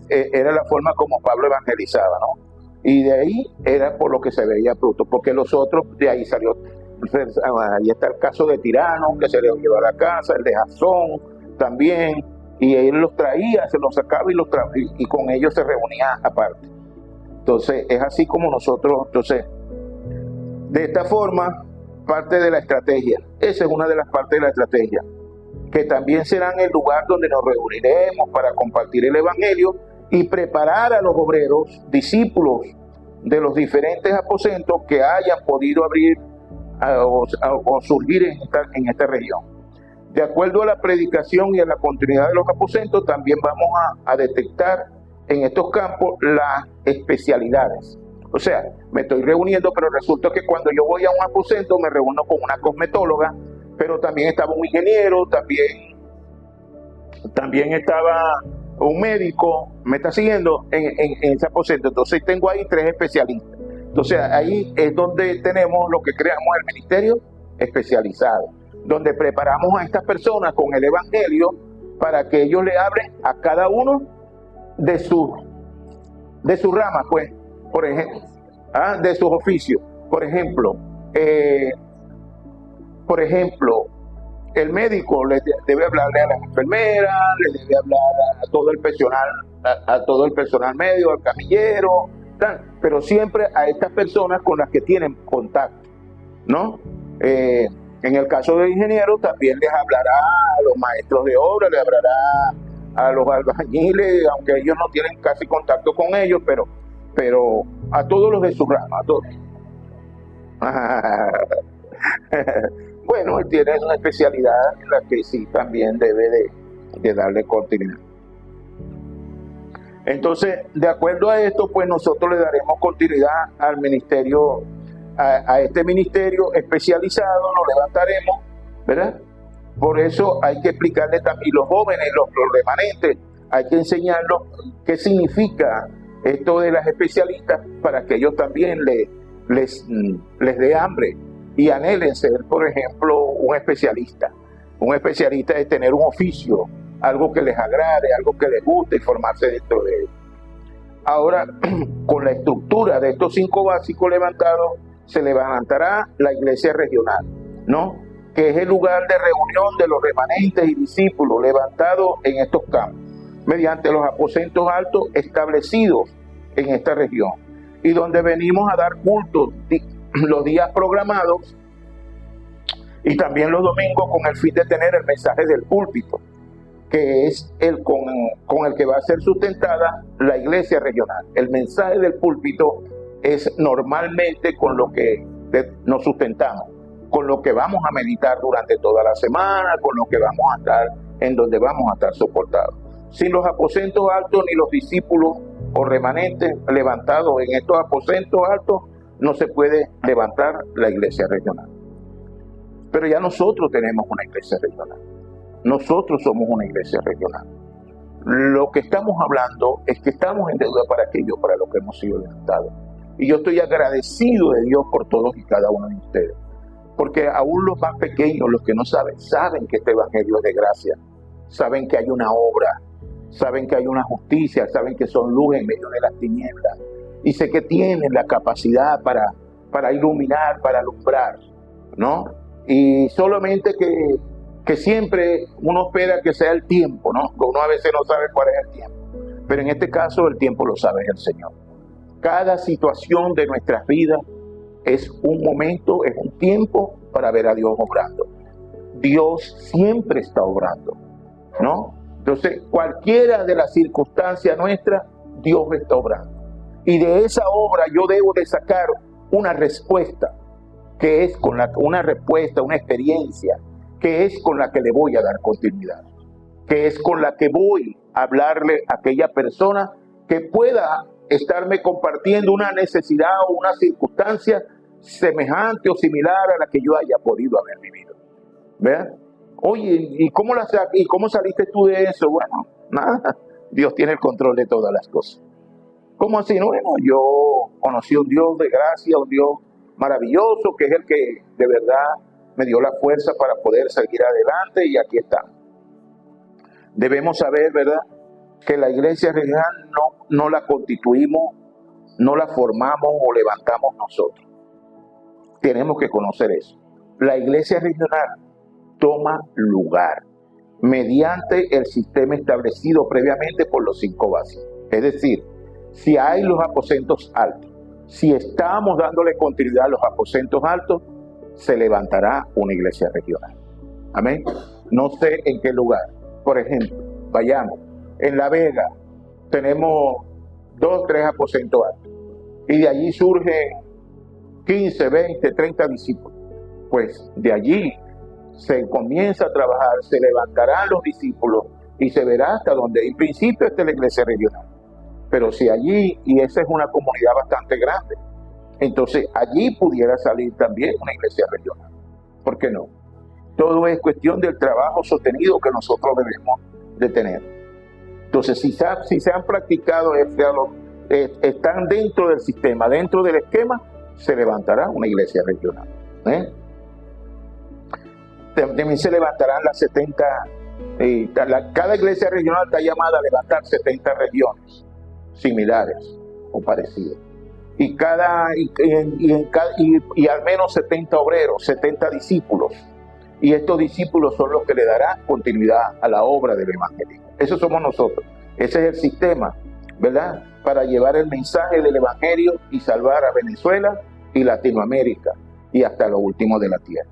era la forma como Pablo evangelizaba, ¿no? Y de ahí era por lo que se veía fruto, porque los otros, de ahí salió, ahí está el caso de Tirano, que se le llevó a la casa, el de Jasón, también, y él los traía, se los sacaba y con ellos se reunía aparte. Entonces, es así como nosotros, entonces, de esta forma, parte de la estrategia, esa es una de las partes de la estrategia, que también serán el lugar donde nos reuniremos para compartir el Evangelio y preparar a los obreros, discípulos de los diferentes aposentos que hayan podido abrir o surgir en esta región. De acuerdo a la predicación y a la continuidad de los aposentos, también vamos a detectar en estos campos las especialidades. O sea, me estoy reuniendo, pero resulta que cuando yo voy a un aposento me reúno con una cosmetóloga, pero también estaba un ingeniero, también estaba un médico, me está siguiendo en ese aposento. Entonces tengo ahí 3 especialistas. Entonces ahí es donde tenemos lo que creamos el ministerio especializado, donde preparamos a estas personas con el Evangelio para que ellos le hablen a cada uno de su rama, pues, por ejemplo, de sus oficios. Por ejemplo, el médico le debe hablarle a las enfermeras, le debe hablar a todo el personal médico, al camillero, tal, pero siempre a estas personas con las que tienen contacto, ¿no? En el caso de ingenieros también les hablará a los maestros de obra, les hablará a los albañiles, aunque ellos no tienen casi contacto con ellos, pero a todos los de su rama, a todos. Bueno, él tiene una especialidad en la que sí también debe de darle continuidad. Entonces, de acuerdo a esto, pues nosotros le daremos continuidad al ministerio, a este ministerio especializado, nos levantaremos, ¿verdad? Por eso hay que explicarle también, los jóvenes, los remanentes, hay que enseñarlos qué significa esto de las especialistas para que ellos también les dé hambre y anhelen ser, por ejemplo, un especialista. Un especialista es tener un oficio, algo que les agrade, algo que les guste y formarse dentro de él. Ahora, con la estructura de estos 5 básicos levantados, se levantará la iglesia regional, ¿no? Que es el lugar de reunión de los remanentes y discípulos levantados en estos campos, mediante los aposentos altos establecidos en esta región, y donde venimos a dar cultos los días programados y también los domingos con el fin de tener el mensaje del púlpito, que es el con el que va a ser sustentada la iglesia regional. El mensaje del púlpito es normalmente con lo que nos sustentamos, con lo que vamos a meditar durante toda la semana, con lo que vamos a estar, en donde vamos a estar soportados. Sin los aposentos altos ni los discípulos o remanentes levantados en estos aposentos altos, no se puede levantar la iglesia regional. Pero ya nosotros tenemos una iglesia regional. Nosotros somos una iglesia regional. Lo que estamos hablando es que estamos en deuda para aquello para lo que hemos sido levantados. Y yo estoy agradecido de Dios por todos y cada uno de ustedes. Porque aún los más pequeños, los que no saben que este evangelio es de gracia. Saben que hay una obra, saben que hay una justicia, saben que son luz en medio de las tinieblas. Y sé que tienen la capacidad para iluminar, para alumbrar, ¿no? Y solamente que siempre uno espera que sea el tiempo, ¿no? Uno a veces no sabe cuál es el tiempo. Pero en este caso el tiempo lo sabe el Señor. Cada situación de nuestras vidas es un momento, es un tiempo para ver a Dios obrando. Dios siempre está obrando, ¿no? Entonces, cualquiera de las circunstancias nuestras, Dios está obrando. Y de esa obra yo debo de sacar una respuesta, que es una respuesta, una experiencia, que es con la que le voy a dar continuidad, que es con la que voy a hablarle a aquella persona que pueda estarme compartiendo una necesidad o una circunstancia semejante o similar a la que yo haya podido haber vivido. ¿Vean? Oye, ¿y cómo saliste tú de eso? Bueno, nada, Dios tiene el control de todas las cosas. ¿Cómo así? Bueno, yo conocí a un Dios de gracia, un Dios maravilloso, que es el que de verdad me dio la fuerza para poder seguir adelante y aquí está. Debemos saber, ¿verdad?, que la iglesia regional no la constituimos, no la formamos o levantamos nosotros. Tenemos que conocer eso. La iglesia regional toma lugar mediante el sistema establecido previamente por los 5 básicos. Es decir, si hay los aposentos altos, si estamos dándole continuidad a los aposentos altos, se levantará una iglesia regional. Amén. No sé en qué lugar. Por ejemplo, vayamos, en La Vega tenemos 2, 3 aposentos altos y de allí surgen 15, 20, 30 discípulos. Pues de allí se comienza a trabajar, se levantarán los discípulos y se verá hasta donde en principio esté la iglesia regional. Pero si allí, y esa es una comunidad bastante grande, entonces allí pudiera salir también una iglesia regional. ¿Por qué no? Todo es cuestión del trabajo sostenido que nosotros debemos de tener. Entonces, si se han practicado, están dentro del sistema, dentro del esquema, se levantará una iglesia regional. También se levantarán las 70, cada iglesia regional está llamada a levantar 70 regiones similares o parecidas. Y al menos 70 obreros, 70 discípulos. Y estos discípulos son los que le darán continuidad a la obra del evangelismo. Eso somos nosotros. Ese es el sistema, ¿verdad? Para llevar el mensaje del evangelio y salvar a Venezuela y Latinoamérica y hasta lo último de la tierra.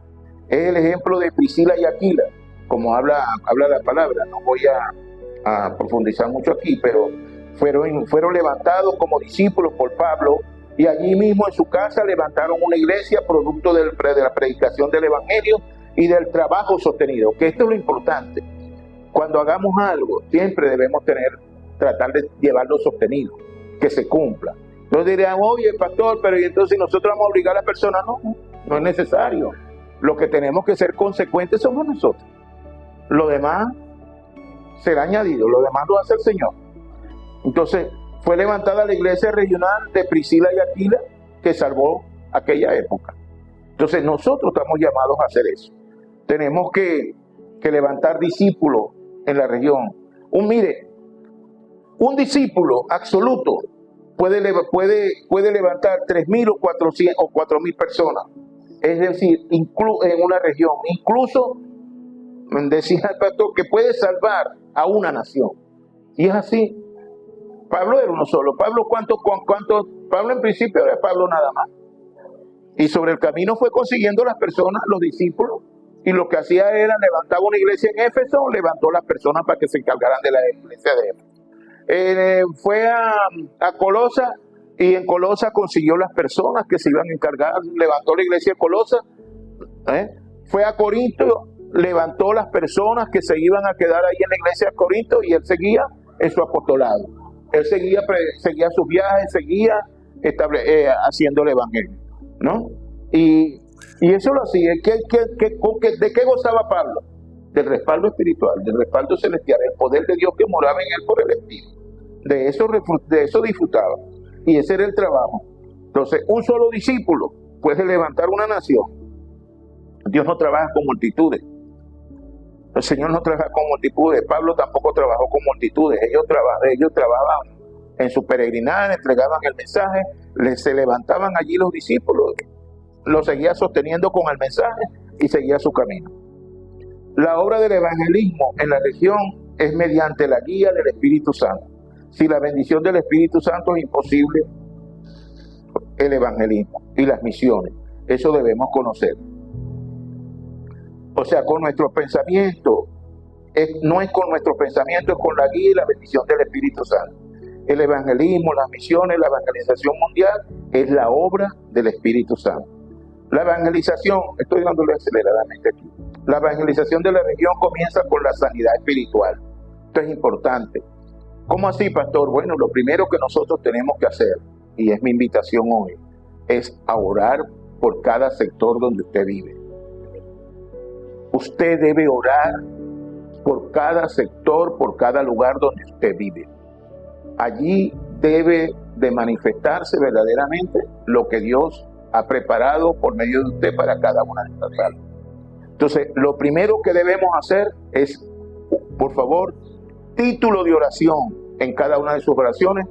Es el ejemplo de Priscila y Aquila, como habla la palabra. No voy a profundizar mucho aquí, pero fueron levantados como discípulos por Pablo y allí mismo en su casa levantaron una iglesia producto de la predicación del evangelio y del trabajo sostenido, que esto es lo importante. Cuando hagamos algo, siempre debemos tratar de llevarlo sostenido, que se cumpla. No dirán, oye, pastor, pero ¿y entonces nosotros vamos a obligar a la persona? No es necesario. Lo que tenemos que ser consecuentes somos nosotros. Lo demás será añadido, lo demás lo hace el Señor. Entonces, fue levantada la iglesia regional de Priscila y Aquila, que salvó aquella época. Entonces, nosotros estamos llamados a hacer eso. Tenemos que levantar discípulos en la región. Un discípulo absoluto puede levantar 3.000 o 4.000 personas. Es decir, en una región. Incluso, decía el pastor, que puede salvar a una nación. Y es así. Pablo era uno solo. Pablo en principio era Pablo nada más. Y sobre el camino fue consiguiendo las personas, los discípulos. Y lo que hacía era, levantaba una iglesia en Éfeso, levantó las personas para que se encargaran de la iglesia de Éfeso. Fue a Colosa, y en Colosa consiguió las personas que se iban a encargar, levantó la iglesia de Colosa. Fue a Corinto, levantó las personas que se iban a quedar ahí en la iglesia de Corinto, y él seguía en su apostolado. Él seguía sus viajes, seguía haciendo el evangelio, ¿no? Y eso lo hacía. ¿De qué gozaba Pablo? Del respaldo espiritual, del respaldo celestial, el poder de Dios que moraba en él por el Espíritu. De eso disfrutaba. Y ese era el trabajo. Entonces, un solo discípulo puede levantar una nación. Dios no trabaja con multitudes. El Señor no trabaja con multitudes. Pablo tampoco trabajó con multitudes. Ellos trabajaban en su peregrinaje, entregaban el mensaje, se levantaban allí los discípulos, lo seguía sosteniendo con el mensaje y seguía su camino. La obra del evangelismo en la región es mediante la guía del Espíritu Santo. Si la bendición del Espíritu Santo es imposible, el evangelismo y las misiones, eso debemos conocer. O sea, con nuestro pensamiento, no es con nuestro pensamiento, es con la guía y la bendición del Espíritu Santo. El evangelismo, las misiones, la evangelización mundial es la obra del Espíritu Santo. La evangelización, estoy dándole aceleradamente aquí, la evangelización de la región comienza con la sanidad espiritual. Esto es importante. ¿Cómo así, pastor? Bueno, lo primero que nosotros tenemos que hacer, y es mi invitación hoy, es a orar por cada sector donde usted vive. Usted debe orar por cada sector, por cada lugar donde usted vive. Allí debe de manifestarse verdaderamente lo que Dios ha preparado por medio de usted para cada una de estas almas. Entonces, lo primero que debemos hacer es, por favor, título de oración en cada una de sus oraciones.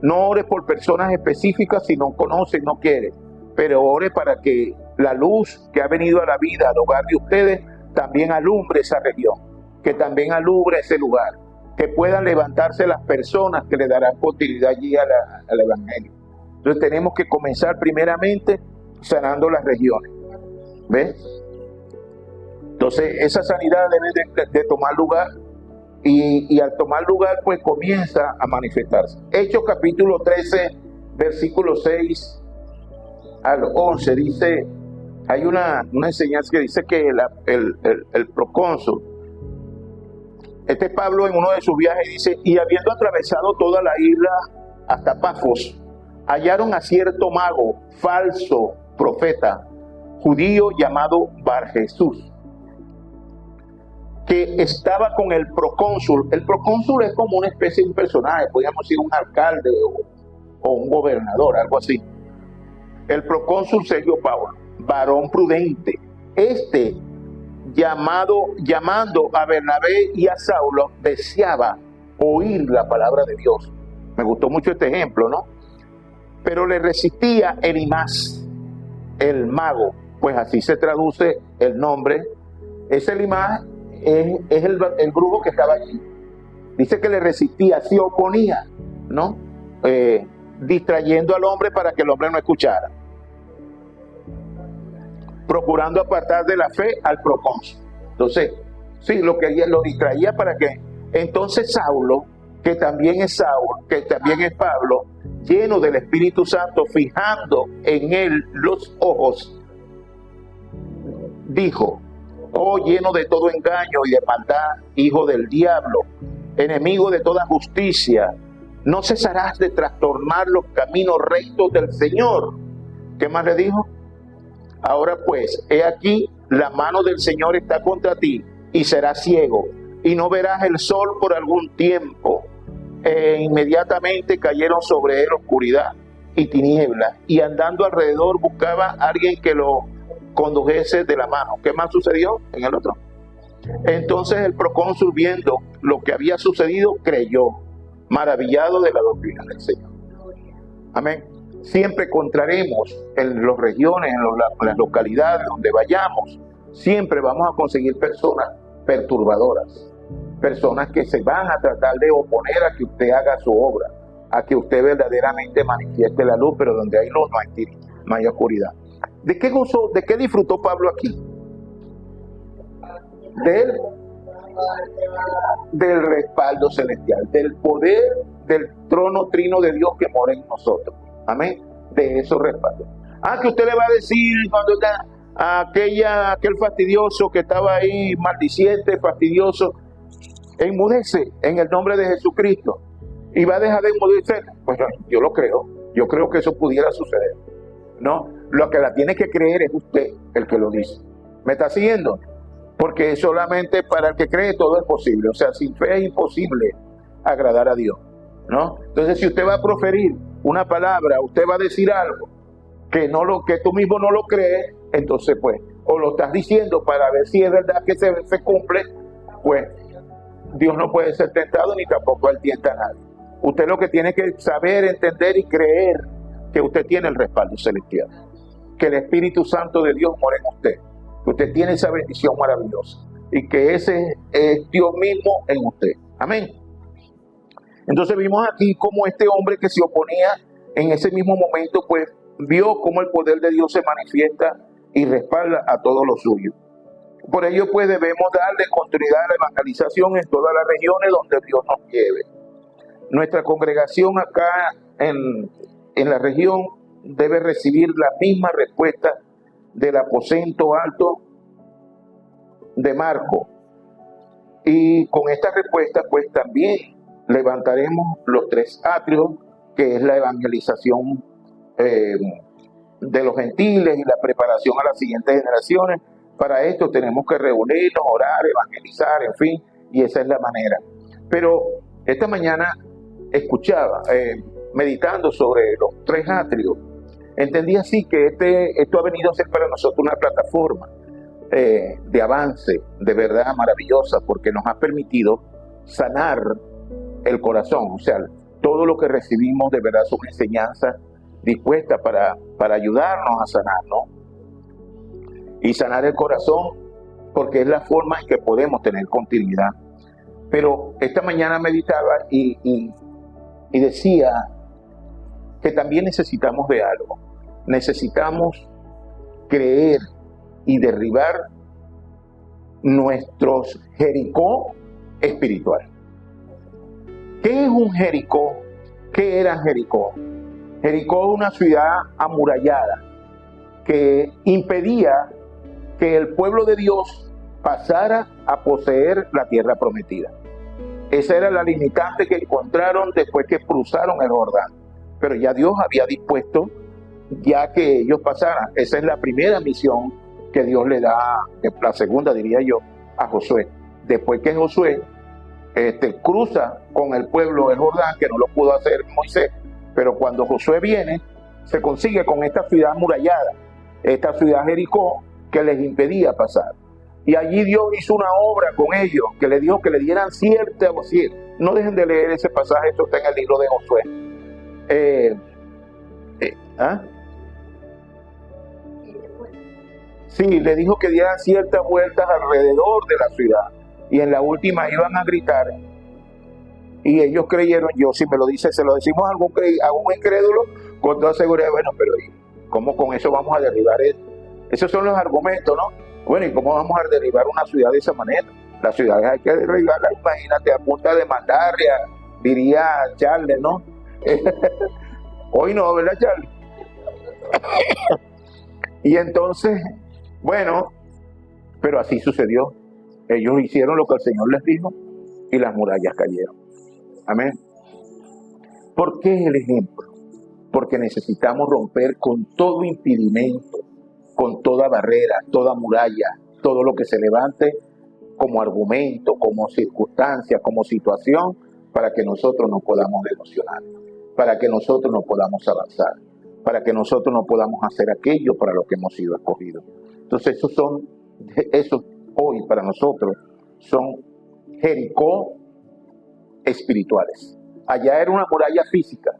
No ore por personas específicas si no conoce, no quiere, pero ore para que la luz que ha venido a la vida, al hogar de ustedes, también alumbre esa región. que también alumbra ese lugar, que puedan levantarse las personas que le darán continuidad allí al Evangelio. Entonces tenemos que comenzar primeramente sanando las regiones. ¿Ves? Entonces esa sanidad debe de tomar lugar y al tomar lugar pues comienza a manifestarse. Hechos capítulo 13, versículo 6 al 11 dice, hay una enseñanza que dice que el procónsul, este Pablo en uno de sus viajes dice, y habiendo atravesado toda la isla hasta Pafos, hallaron a cierto mago, falso profeta, judío llamado Barjesús, que estaba con el procónsul. El procónsul es como una especie de un personaje, podríamos decir un alcalde o un gobernador, algo así. El procónsul Sergio Paulo, varón prudente, llamando a Bernabé y a Saulo, deseaba oír la palabra de Dios. Me gustó mucho este ejemplo, ¿no? Pero le resistía Elimás, el mago, pues así se traduce el nombre. Ese Elimás es el brujo que estaba allí. Dice que le resistía, se oponía, ¿no? Distrayendo al hombre para que el hombre no escuchara, procurando apartar de la fe al procónsul. Entonces, sí, lo distraía para que entonces Saulo, que también es Pablo, lleno del Espíritu Santo, fijando en él los ojos, dijo, oh lleno de todo engaño y de maldad, hijo del diablo, enemigo de toda justicia, no cesarás de trastornar los caminos rectos del Señor. ¿Qué más le dijo? Ahora pues, he aquí, la mano del Señor está contra ti, y serás ciego, y no verás el sol por algún tiempo. E inmediatamente cayeron sobre él oscuridad y tinieblas, y andando alrededor buscaba a alguien que lo condujese de la mano. ¿Qué más sucedió en el otro? Entonces el procónsul, viendo lo que había sucedido, creyó, maravillado de la doctrina del Señor. Amén. Siempre encontraremos en las regiones, en las localidades donde vayamos, siempre vamos a conseguir personas perturbadoras, personas que se van a tratar de oponer a que usted haga su obra, a que usted verdaderamente manifieste la luz, pero donde hay luz no hay oscuridad. ¿De qué gozó, de qué disfrutó Pablo aquí? Del respaldo celestial, del poder del trono trino de Dios que mora en nosotros. Amén. De esos respaldos. Que usted le va a decir cuando está aquel fastidioso que estaba ahí, maldiciente, fastidioso, enmudece en el nombre de Jesucristo y va a dejar de enmudecer. Pues yo lo creo. Yo creo que eso pudiera suceder, ¿no? Lo que la tiene que creer es usted, el que lo dice. ¿Me está siguiendo? Porque solamente para el que cree todo es posible. O sea, sin fe es imposible agradar a Dios, ¿no? Entonces, si usted va a proferir una palabra, usted va a decir algo que tú mismo no lo crees, entonces pues, o lo estás diciendo para ver si es verdad que se cumple, pues Dios no puede ser tentado ni tampoco él tienta a nadie. Usted lo que tiene que saber, entender y creer que usted tiene el respaldo celestial, que el Espíritu Santo de Dios mora en usted, que usted tiene esa bendición maravillosa y que ese es Dios mismo en usted. Amén. Entonces vimos aquí cómo este hombre que se oponía en ese mismo momento, pues vio cómo el poder de Dios se manifiesta y respalda a todos los suyos. Por ello, pues debemos darle continuidad a la evangelización en todas las regiones donde Dios nos lleve. Nuestra congregación acá en la región debe recibir la misma respuesta del aposento alto de Marco. Y con esta respuesta, pues también levantaremos los 3 atrios, que es la evangelización de los gentiles y la preparación a las siguientes generaciones. Para esto tenemos que reunirnos, orar, evangelizar, en fin, y esa es la manera. Pero esta mañana escuchaba, meditando sobre los 3 atrios, entendí así que esto ha venido a ser para nosotros una plataforma de avance, de verdad maravillosa, porque nos ha permitido sanar el corazón. O sea, todo lo que recibimos de verdad son enseñanzas dispuestas para ayudarnos a sanar, ¿no? Y sanar el corazón porque es la forma en que podemos tener continuidad. Pero esta mañana meditaba y decía que también necesitamos de algo. Necesitamos creer y derribar nuestros Jericó espiritual. ¿Qué es un Jericó? ¿Qué era Jericó? Jericó es una ciudad amurallada que impedía que el pueblo de Dios pasara a poseer la tierra prometida. Esa era la limitante que encontraron después que cruzaron el Jordán. Pero ya Dios había dispuesto ya que ellos pasaran. Esa es la primera misión que Dios le da, la segunda diría yo, a Josué. Después que Josué cruza con el pueblo el Jordán, que no lo pudo hacer Moisés, pero cuando Josué viene, se consigue con esta ciudad amurallada, esta ciudad Jericó, que les impedía pasar. Y allí Dios hizo una obra con ellos, que le dijo que le dieran cierta... No dejen de leer ese pasaje, esto está en el libro de Josué. Sí, le dijo que dieran ciertas vueltas alrededor de la ciudad. Y en la última iban a gritar. Y ellos creyeron, yo si me lo dice, se lo decimos a algún incrédulo, con toda seguridad, bueno, pero ¿cómo con eso vamos a derribar eso? Esos son los argumentos, ¿no? Bueno, ¿y cómo vamos a derribar una ciudad de esa manera? Las ciudades hay que derribarlas, imagínate, a punta de mandarria, diría Charles, ¿no? Hoy no, ¿verdad, Charles? Y entonces, bueno, pero así sucedió. Ellos hicieron lo que el Señor les dijo y las murallas cayeron. Amén. ¿Por qué el ejemplo? Porque necesitamos romper con todo impedimento, con toda barrera, toda muralla, todo lo que se levante como argumento, como circunstancia, como situación, para que nosotros nos podamos devocionar, para que nosotros nos podamos avanzar, para que nosotros no podamos hacer aquello para lo que hemos sido escogidos. Entonces esos hoy para nosotros son Jericó espirituales. Allá era una muralla física,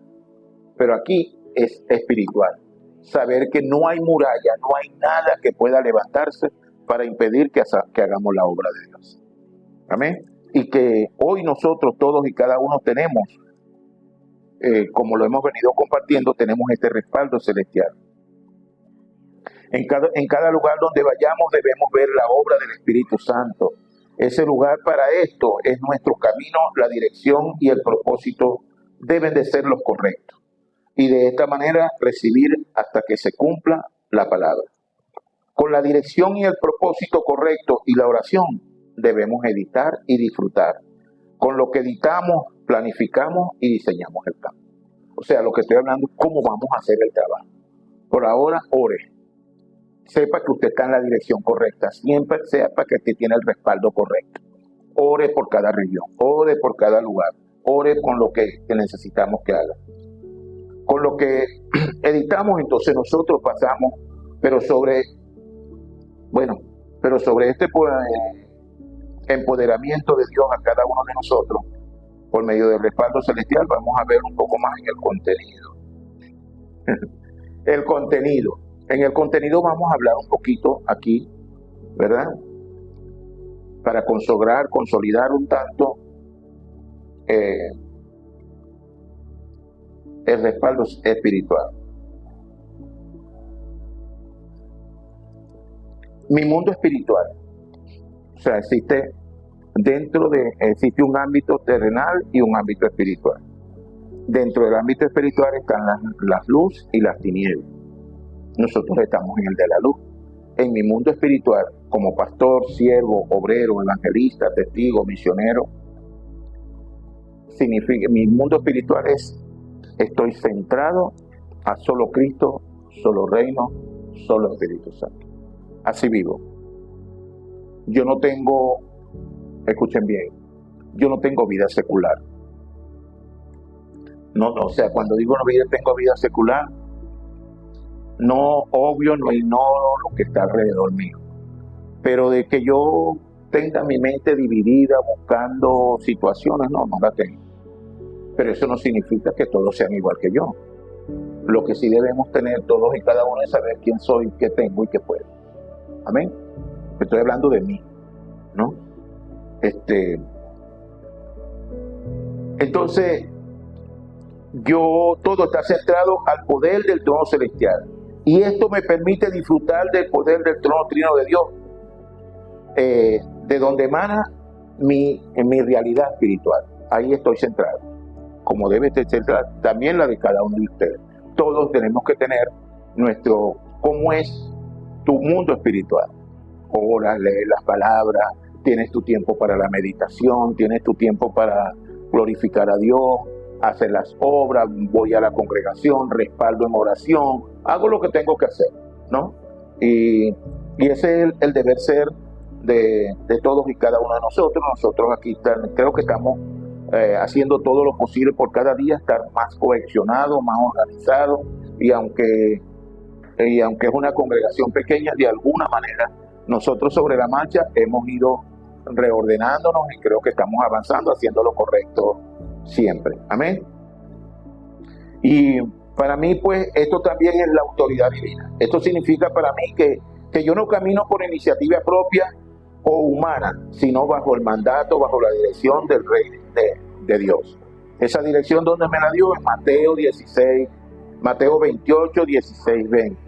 pero aquí es espiritual. Saber que no hay muralla, no hay nada que pueda levantarse para impedir que hagamos la obra de Dios. Amén. Y que hoy nosotros todos y cada uno tenemos, como lo hemos venido compartiendo, tenemos este respaldo celestial. En cada lugar donde vayamos debemos ver la obra del Espíritu Santo. Ese lugar para esto es nuestro camino, la dirección y el propósito deben de ser los correctos. Y de esta manera recibir hasta que se cumpla la palabra. Con la dirección y el propósito correcto y la oración debemos editar y disfrutar. Con lo que editamos, planificamos y diseñamos el campo. O sea, lo que estoy hablando es cómo vamos a hacer el trabajo. Por ahora, ore. Sepa que usted está en la dirección correcta. Siempre sepa que usted tiene el respaldo correcto. Ore por cada región. Ore por cada lugar. Ore con lo que necesitamos que haga. Con lo que editamos, entonces nosotros pasamos, pero sobre este empoderamiento de Dios a cada uno de nosotros, por medio del respaldo celestial, vamos a ver un poco más en el contenido. El contenido. En el contenido vamos a hablar un poquito aquí, ¿verdad? Para consolidar un tanto el respaldo espiritual. Mi mundo espiritual. O sea, existe un ámbito terrenal y un ámbito espiritual. Dentro del ámbito espiritual están las luz y las tinieblas. Nosotros estamos en el de la luz. En mi mundo espiritual, como pastor, siervo, obrero, evangelista, testigo, misionero, mi mundo espiritual estoy centrado a solo Cristo, solo reino, solo Espíritu Santo. Así vivo. Yo no tengo, escuchen bien, yo no tengo vida secular. No, o sea, cuando digo tengo vida secular, no obvio, no ignoro lo que está alrededor mío. Pero de que yo tenga mi mente dividida buscando situaciones, no la tengo. Pero eso no significa que todos sean igual que yo. Lo que sí debemos tener todos y cada uno es saber quién soy, qué tengo y qué puedo. Amén. Estoy hablando de mí. Entonces, todo está centrado al poder del trono celestial. Y esto me permite disfrutar del poder del trono trino de Dios, de donde emana en mi realidad espiritual. Ahí estoy centrado, como debe ser centrada también la de cada uno de ustedes. Todos tenemos que tener cómo es tu mundo espiritual. Oras, lees las palabras, tienes tu tiempo para la meditación, tienes tu tiempo para glorificar a Dios, hacer las obras, voy a la congregación, respaldo en oración, hago lo que tengo que hacer, ¿no? Y ese es el deber ser de todos y cada uno de nosotros. Nosotros aquí creo que estamos haciendo todo lo posible por cada día estar más cohesionados, más organizados, y aunque es una congregación pequeña, de alguna manera nosotros sobre la marcha hemos ido reordenándonos y creo que estamos avanzando, haciendo lo correcto siempre. Amén. Y para mí, pues, esto también es la autoridad divina. Esto significa para mí que yo no camino por iniciativa propia o humana, sino bajo el mandato, bajo la dirección del Rey de Dios. Esa dirección donde me la dio es Mateo 28, 16, 20.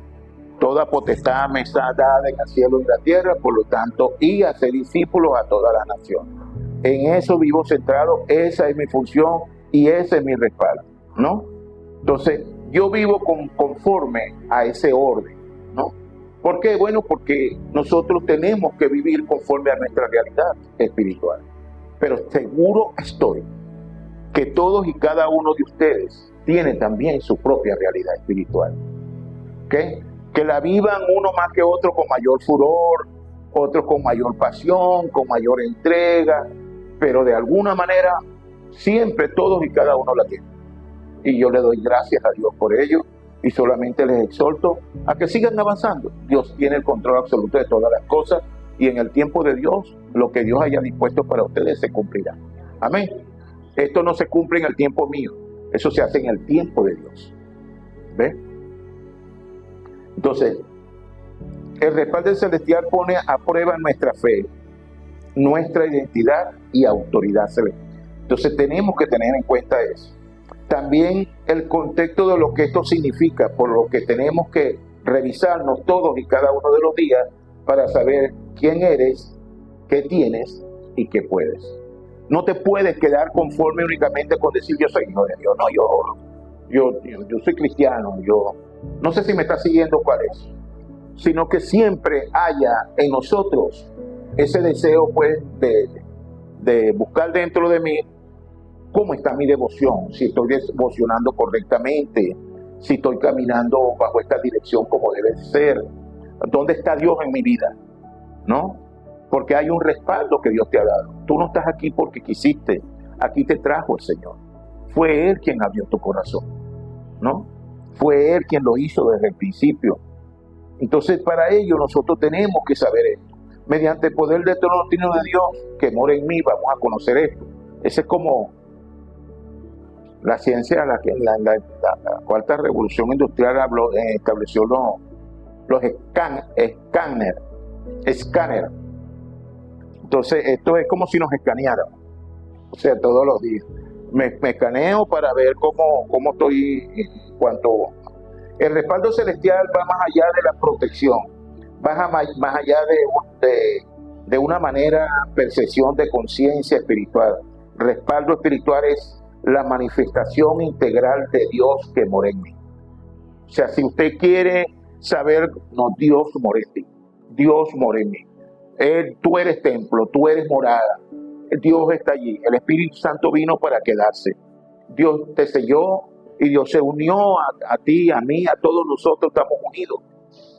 Toda potestad me está dada en el cielo y en la tierra, por lo tanto, y hacer discípulos a toda la nación. En eso vivo centrado, esa es mi función y ese es mi respaldo, ¿no? Entonces, yo vivo conforme a ese orden, ¿no? ¿Por qué? Bueno, porque nosotros tenemos que vivir conforme a nuestra realidad espiritual. Pero seguro estoy que todos y cada uno de ustedes tienen también su propia realidad espiritual. ¿Ok? Que la vivan uno más que otro con mayor furor, otros con mayor pasión, con mayor entrega, pero de alguna manera siempre todos y cada uno la tienen. Y yo le doy gracias a Dios por ello y solamente les exhorto a que sigan avanzando. Dios tiene el control absoluto de todas las cosas y en el tiempo de Dios, lo que Dios haya dispuesto para ustedes se cumplirá. Amén. Esto no se cumple en el tiempo mío, eso se hace en el tiempo de Dios. ¿Ves? Entonces, el respaldo celestial pone a prueba nuestra fe, nuestra identidad y autoridad celestial. Entonces tenemos que tener en cuenta eso. También el contexto de lo que esto significa, por lo que tenemos que revisarnos todos y cada uno de los días para saber quién eres, qué tienes y qué puedes. No te puedes quedar conforme únicamente con decir yo soy hijo de Dios. No, yo soy cristiano, yo no sé si me está siguiendo cuál es, sino que siempre haya en nosotros ese deseo, pues, de buscar dentro de mí cómo está mi devoción, si estoy devocionando correctamente, si estoy caminando bajo esta dirección como debe ser, dónde está Dios en mi vida, ¿no? Porque hay un respaldo que Dios te ha dado. Tú no estás aquí porque quisiste, aquí te trajo el Señor. Fue Él quien abrió tu corazón, ¿no? Fue Él quien lo hizo desde el principio. Entonces, para ello nosotros tenemos que saber esto. Mediante el poder del trono trino de Dios que mora en mí, vamos a conocer esto. Esa es como la ciencia a la que la cuarta revolución industrial estableció los escáner. Entonces, esto es como si nos escanearan. O sea, todos los días. Me escaneo para ver cómo estoy en cuanto. El respaldo celestial va más allá de la protección, va más allá de una percepción de conciencia espiritual. Respaldo espiritual es la manifestación integral de Dios que mora en mí. O sea, si usted quiere saber, no, Dios mora en ti, Dios mora en mí. Tú eres templo, tú eres morada, Dios está allí, el Espíritu Santo vino para quedarse. Dios te selló y Dios se unió a ti, a mí, a todos nosotros estamos unidos.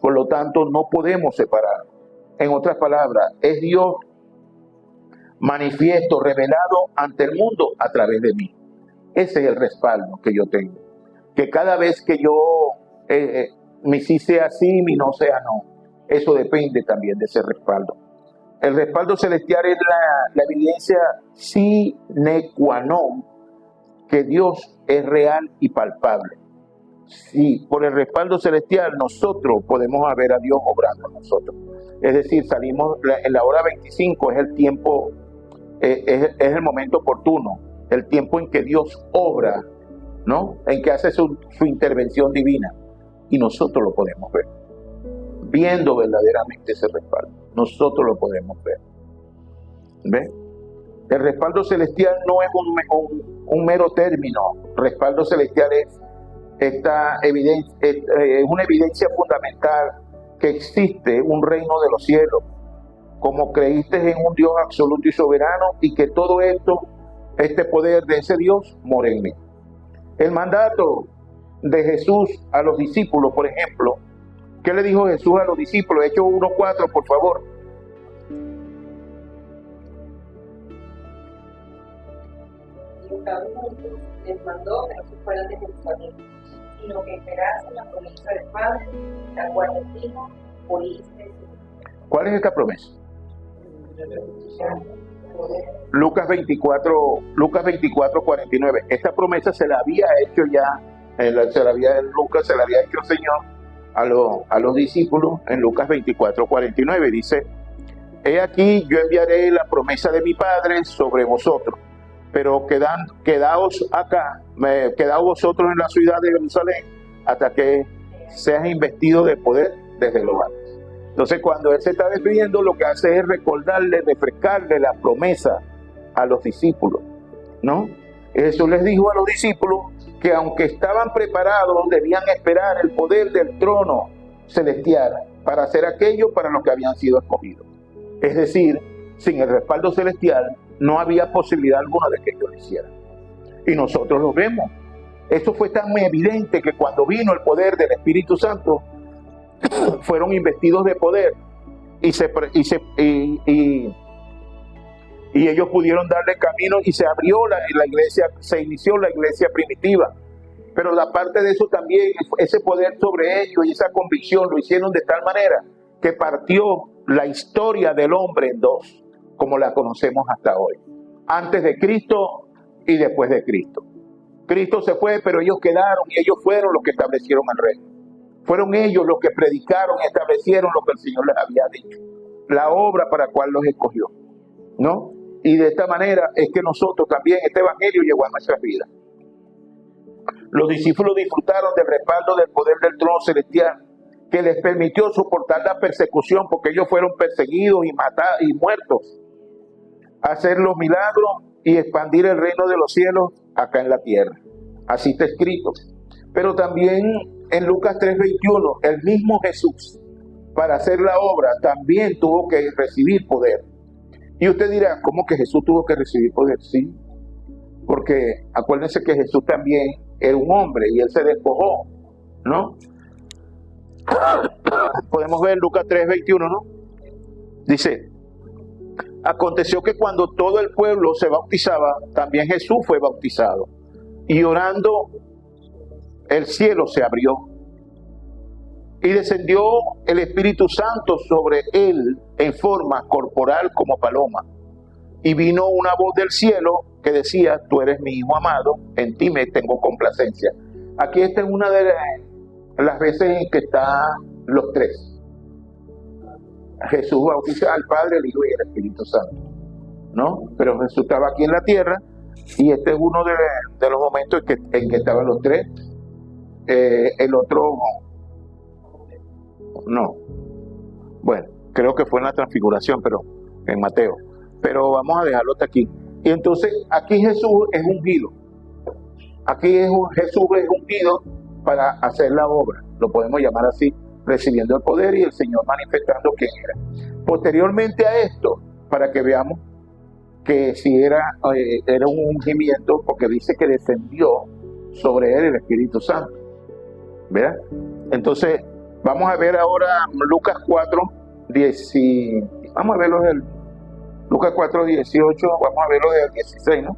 Por lo tanto, no podemos separar. En otras palabras, es Dios manifiesto, revelado ante el mundo a través de mí. Ese es el respaldo que yo tengo. Que cada vez que yo, mi sí sea sí, mi no sea no. Eso depende también de ese respaldo. El respaldo celestial es la evidencia sine qua non que Dios es real y palpable. Si por el respaldo celestial nosotros podemos ver a Dios obrando en nosotros. Es decir, salimos en la hora 25, es el tiempo es el momento oportuno, el tiempo en que Dios obra, ¿no? En que hace su intervención divina. Y nosotros lo podemos ver, viendo verdaderamente ese respaldo. Nosotros lo podemos ver. ¿Ves? El respaldo celestial no es un mero término. Respaldo celestial es una evidencia fundamental que existe un reino de los cielos, como creíste en un Dios absoluto y soberano, y que todo esto, este poder de ese Dios, mora en mí. El mandato de Jesús a los discípulos, por ejemplo, ¿qué le dijo Jesús a los discípulos? Hechos 1:4, por favor. Y buscando juntos, les mandó que no se fueran de Jerusalén, sino que esperasen la promesa del Padre, la cual les dijo: oíste. ¿Cuál es esta promesa? Lucas 24:49. Esta promesa se la había hecho ya, Lucas se la había hecho el Señor a los discípulos en Lucas 24:49. Dice: he aquí, yo enviaré la promesa de mi Padre sobre vosotros, pero quedaos acá, quedaos vosotros en la ciudad de Jerusalén hasta que seas investidos de poder desde lo alto. Entonces, cuando Él se está despidiendo, lo que hace es recordarle, refrescarle la promesa a los discípulos, ¿no? Jesús les dijo a los discípulos que aunque estaban preparados, debían esperar el poder del trono celestial para hacer aquello para lo que habían sido escogidos. Es decir, sin el respaldo celestial no había posibilidad alguna de que ellos lo hicieran. Y nosotros lo vemos. Esto fue tan evidente que cuando vino el poder del Espíritu Santo, fueron investidos de poder y ellos pudieron darle camino y se abrió la iglesia, se inició la iglesia primitiva. Pero aparte de eso también, ese poder sobre ellos y esa convicción lo hicieron de tal manera que partió la historia del hombre en dos, como la conocemos hasta hoy. Antes de Cristo y después de Cristo. Cristo se fue, pero ellos quedaron y ellos fueron los que establecieron el reino. Fueron ellos los que predicaron y establecieron lo que el Señor les había dicho. La obra para la cual los escogió, ¿no? Y de esta manera es que nosotros también, este evangelio llegó a nuestras vidas. Los discípulos disfrutaron del respaldo del poder del trono celestial, que les permitió soportar la persecución, porque ellos fueron perseguidos y matados y muertos. Hacer los milagros y expandir el reino de los cielos acá en la tierra. Así está escrito. Pero también en Lucas 3:21, el mismo Jesús, para hacer la obra, también tuvo que recibir poder. Y usted dirá, ¿cómo que Jesús tuvo que recibir poder? Sí, porque acuérdense que Jesús también era un hombre y Él se despojó, ¿no? Podemos ver Lucas 3:21, ¿no? Dice: aconteció que cuando todo el pueblo se bautizaba, también Jesús fue bautizado. Y orando, el cielo se abrió y descendió el Espíritu Santo sobre él en forma corporal como paloma. Y vino una voz del cielo que decía: tú eres mi Hijo amado, en ti me tengo complacencia. Aquí esta es una de las veces en que están los tres. Jesús bautiza al Padre, el Hijo y el Espíritu Santo, ¿no? Pero Jesús estaba aquí en la tierra y este es uno de los momentos en que estaban los tres. El otro no, bueno, creo que fue en la transfiguración, pero en Mateo, pero vamos a dejarlo hasta aquí. Y entonces aquí Jesús es ungido, Jesús es ungido para hacer la obra, lo podemos llamar así, recibiendo el poder y el Señor manifestando quién era. Posteriormente a esto, para que veamos que si era un ungimiento, porque dice que descendió sobre él el Espíritu Santo. ¿Verdad? Entonces, vamos a ver ahora Lucas 4:10. Vamos a verlo del Lucas 4:18, vamos a verlo del 16, ¿no?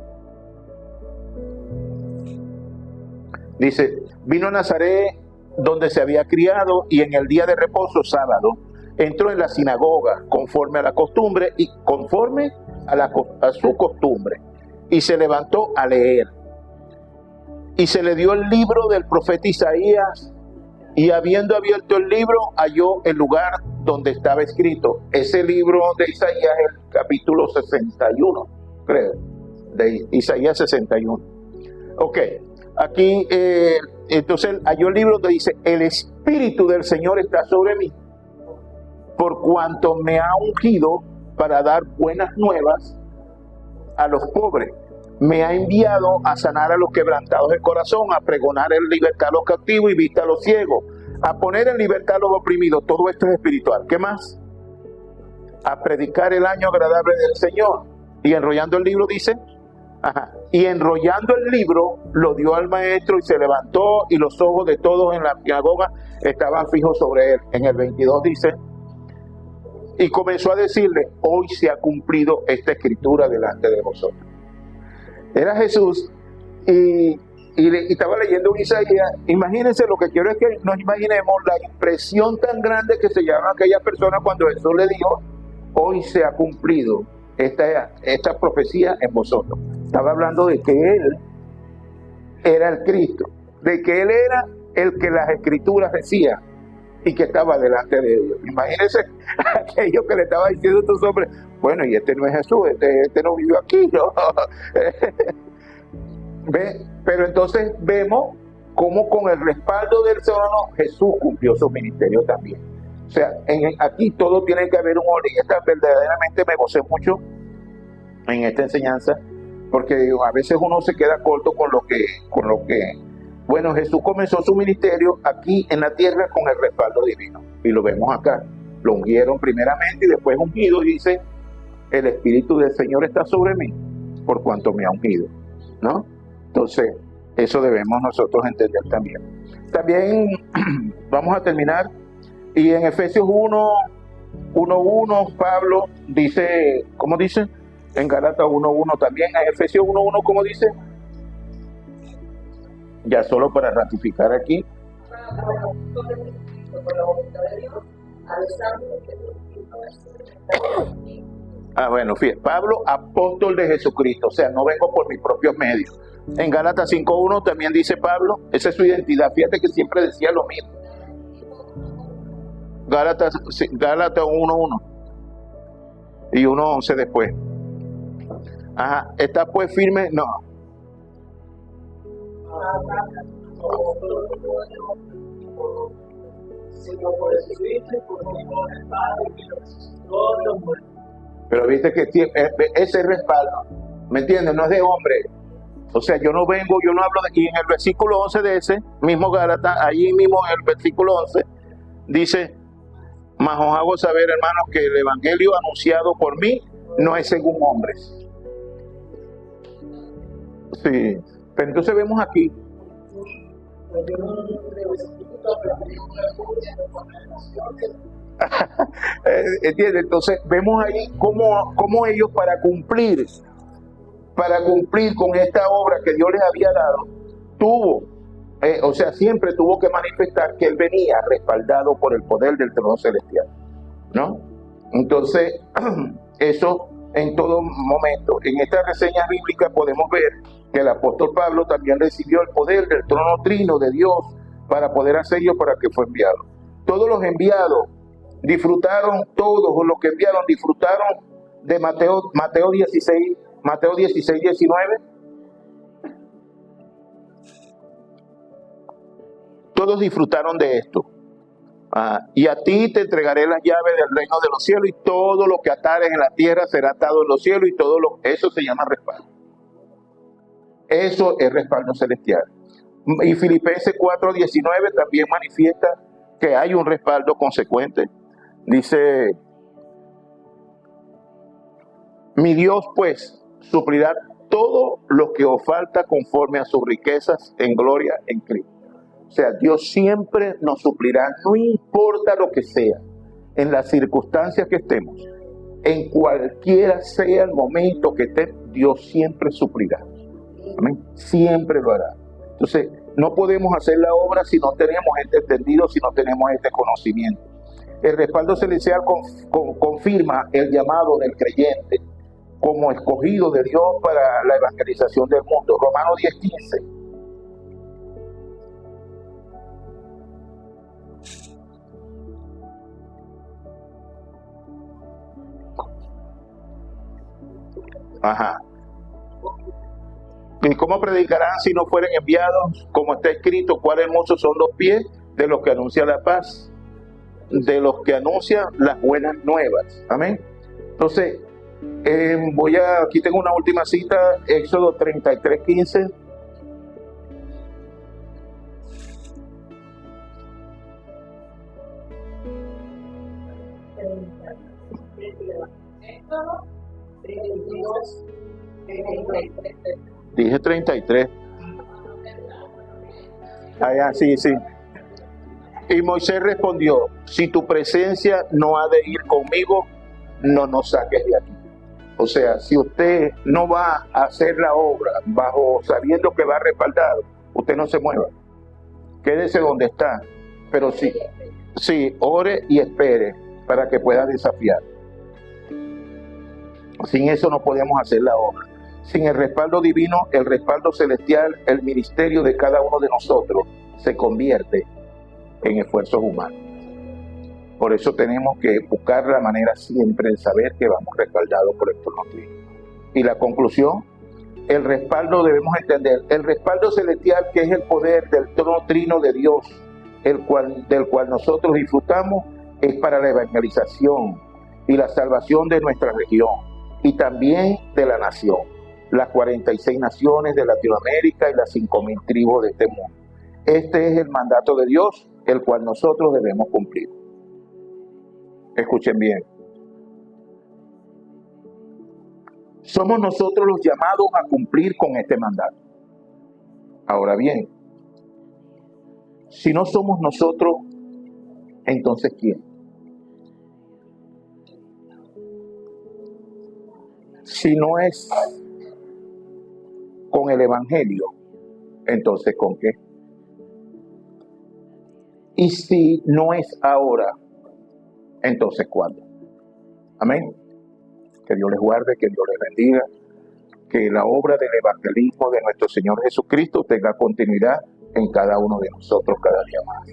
Dice: vino a Nazaret, donde se había criado, y en el día de reposo, sábado, entró en la sinagoga conforme a la costumbre y conforme a su costumbre, y se levantó a leer. Y se le dio el libro del profeta Isaías, y habiendo abierto el libro, halló el lugar donde estaba escrito. Ese libro de Isaías es el capítulo 61. creo, de Isaías 61. Ok, aquí entonces hay un libro que dice: el Espíritu del Señor está sobre mí, por cuanto me ha ungido para dar buenas nuevas a los pobres. Me ha enviado a sanar a los quebrantados de corazón, a pregonar en libertad a los cautivos y vista a los ciegos, a poner en libertad a los oprimidos. Todo esto es espiritual. ¿Qué más? A predicar el año agradable del Señor. Y enrollando el libro dice, y enrollando el libro lo dio al maestro y se levantó, y los ojos de todos en la sinagoga estaban fijos sobre él. En el 22 dice, y comenzó a decirle: hoy se ha cumplido esta escritura delante de vosotros. Era Jesús y estaba leyendo un Isaías. Imagínense, lo que quiero es que nos imaginemos la impresión tan grande que se llama aquella persona cuando Jesús le dijo: hoy se ha cumplido esta profecía en vosotros. Estaba hablando de que Él era el Cristo, de que Él era el que las escrituras decían y que estaba delante de ellos. Imagínense aquello que le estaba diciendo a estos hombres: bueno, y este no es Jesús, este no vivió aquí, ¿no? ¿Ve? Pero entonces vemos cómo con el respaldo del trono Jesús cumplió su ministerio también. O sea, aquí todo tiene que haber un orden. Y verdaderamente me gocé mucho en esta enseñanza, porque a veces uno se queda corto con lo que bueno, Jesús comenzó su ministerio aquí en la tierra con el respaldo divino, y lo vemos acá. Lo ungieron primeramente y después ungido, y dice: el Espíritu del Señor está sobre mí, por cuanto me ha ungido, ¿no? Entonces, eso debemos nosotros entender también. También vamos a terminar, y en Efesios 1:1, Pablo dice, ¿cómo dice? En Gálatas 1:1 también, en Efesios 1:1, ¿cómo dice? Ya solo para ratificar aquí. Bueno, fíjate, Pablo, apóstol de Jesucristo, o sea, no vengo por mis propios medios. En Gálatas 5:1 también dice Pablo, esa es su identidad. Fíjate que siempre decía lo mismo. Gálatas 1:1 y 1:11 después. Está pues firme, no. Pero viste que ese respaldo, ¿me entiendes? No es de hombre. O sea, yo no hablo de... Y en el versículo 11 de ese mismo Gálatas, allí mismo en el versículo 11, dice: mas os hago saber, hermanos, que el evangelio anunciado por mí no es según hombres. Sí, pero entonces vemos aquí. ¿Entiendes? Entonces vemos ahí cómo ellos para cumplir con esta obra que Dios les había dado, siempre tuvo que manifestar que Él venía respaldado por el poder del trono celestial, ¿no? Entonces, eso en todo momento. En esta reseña bíblica podemos ver que el apóstol Pablo también recibió el poder del trono trino de Dios para poder hacerlo, para que fue enviado. Todos los enviados disfrutaron de Mateo 16, 19. Todos disfrutaron de esto. Y a ti te entregaré las llaves del reino de los cielos, y todo lo que atares en la tierra será atado en los cielos, y eso se llama respaldo. Eso es respaldo celestial. Y Filipenses 4:19 también manifiesta que hay un respaldo consecuente. Dice: mi Dios pues suplirá todo lo que os falta conforme a sus riquezas en gloria en Cristo. O sea, Dios siempre nos suplirá, no importa lo que sea, en las circunstancias que estemos, en cualquiera sea el momento que esté, Dios siempre suplirá. Amén. Siempre lo hará. Entonces, no podemos hacer la obra si no tenemos este entendido, si no tenemos este conocimiento. El respaldo celestial confirma el llamado del creyente como escogido de Dios para la evangelización del mundo. Romanos 10:15. ¿Y cómo predicarán si no fueren enviados? Como está escrito, cuán hermosos son los pies de los que anuncian la paz, de los que anuncian las buenas nuevas. Amén. Entonces, aquí tengo una última cita, Éxodo 33:15. Dije 33. Allá, sí. Y Moisés respondió: si tu presencia no ha de ir conmigo, no nos saques de aquí. O sea, si usted no va a hacer la obra sabiendo que va respaldado, usted no se mueva. Quédese donde está. Pero sí, ore y espere para que pueda desafiar. Sin eso no podemos hacer la obra. Sin el respaldo divino, el respaldo celestial, el ministerio de cada uno de nosotros se convierte en esfuerzos humanos. Por eso tenemos que buscar la manera siempre de saber que vamos respaldados por el trono trino. Y la conclusión, el respaldo debemos entender, el respaldo celestial, que es el poder del trono trino de Dios, del cual nosotros disfrutamos, es para la evangelización y la salvación de nuestra región y también de la nación, las 46 naciones de Latinoamérica y las 5.000 tribus de este mundo. Este es el mandato de Dios, el cual nosotros debemos cumplir. Escuchen bien. Somos nosotros los llamados a cumplir con este mandato. Ahora bien, si no somos nosotros, entonces ¿quién? Si no es con el Evangelio, entonces ¿con qué? Y si no es ahora, entonces ¿cuándo? Amén. Que Dios les guarde, que Dios les bendiga, que la obra del evangelismo de nuestro Señor Jesucristo tenga continuidad en cada uno de nosotros cada día más.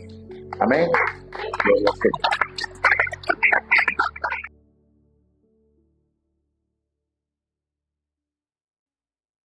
Amén. Gloria al Señor.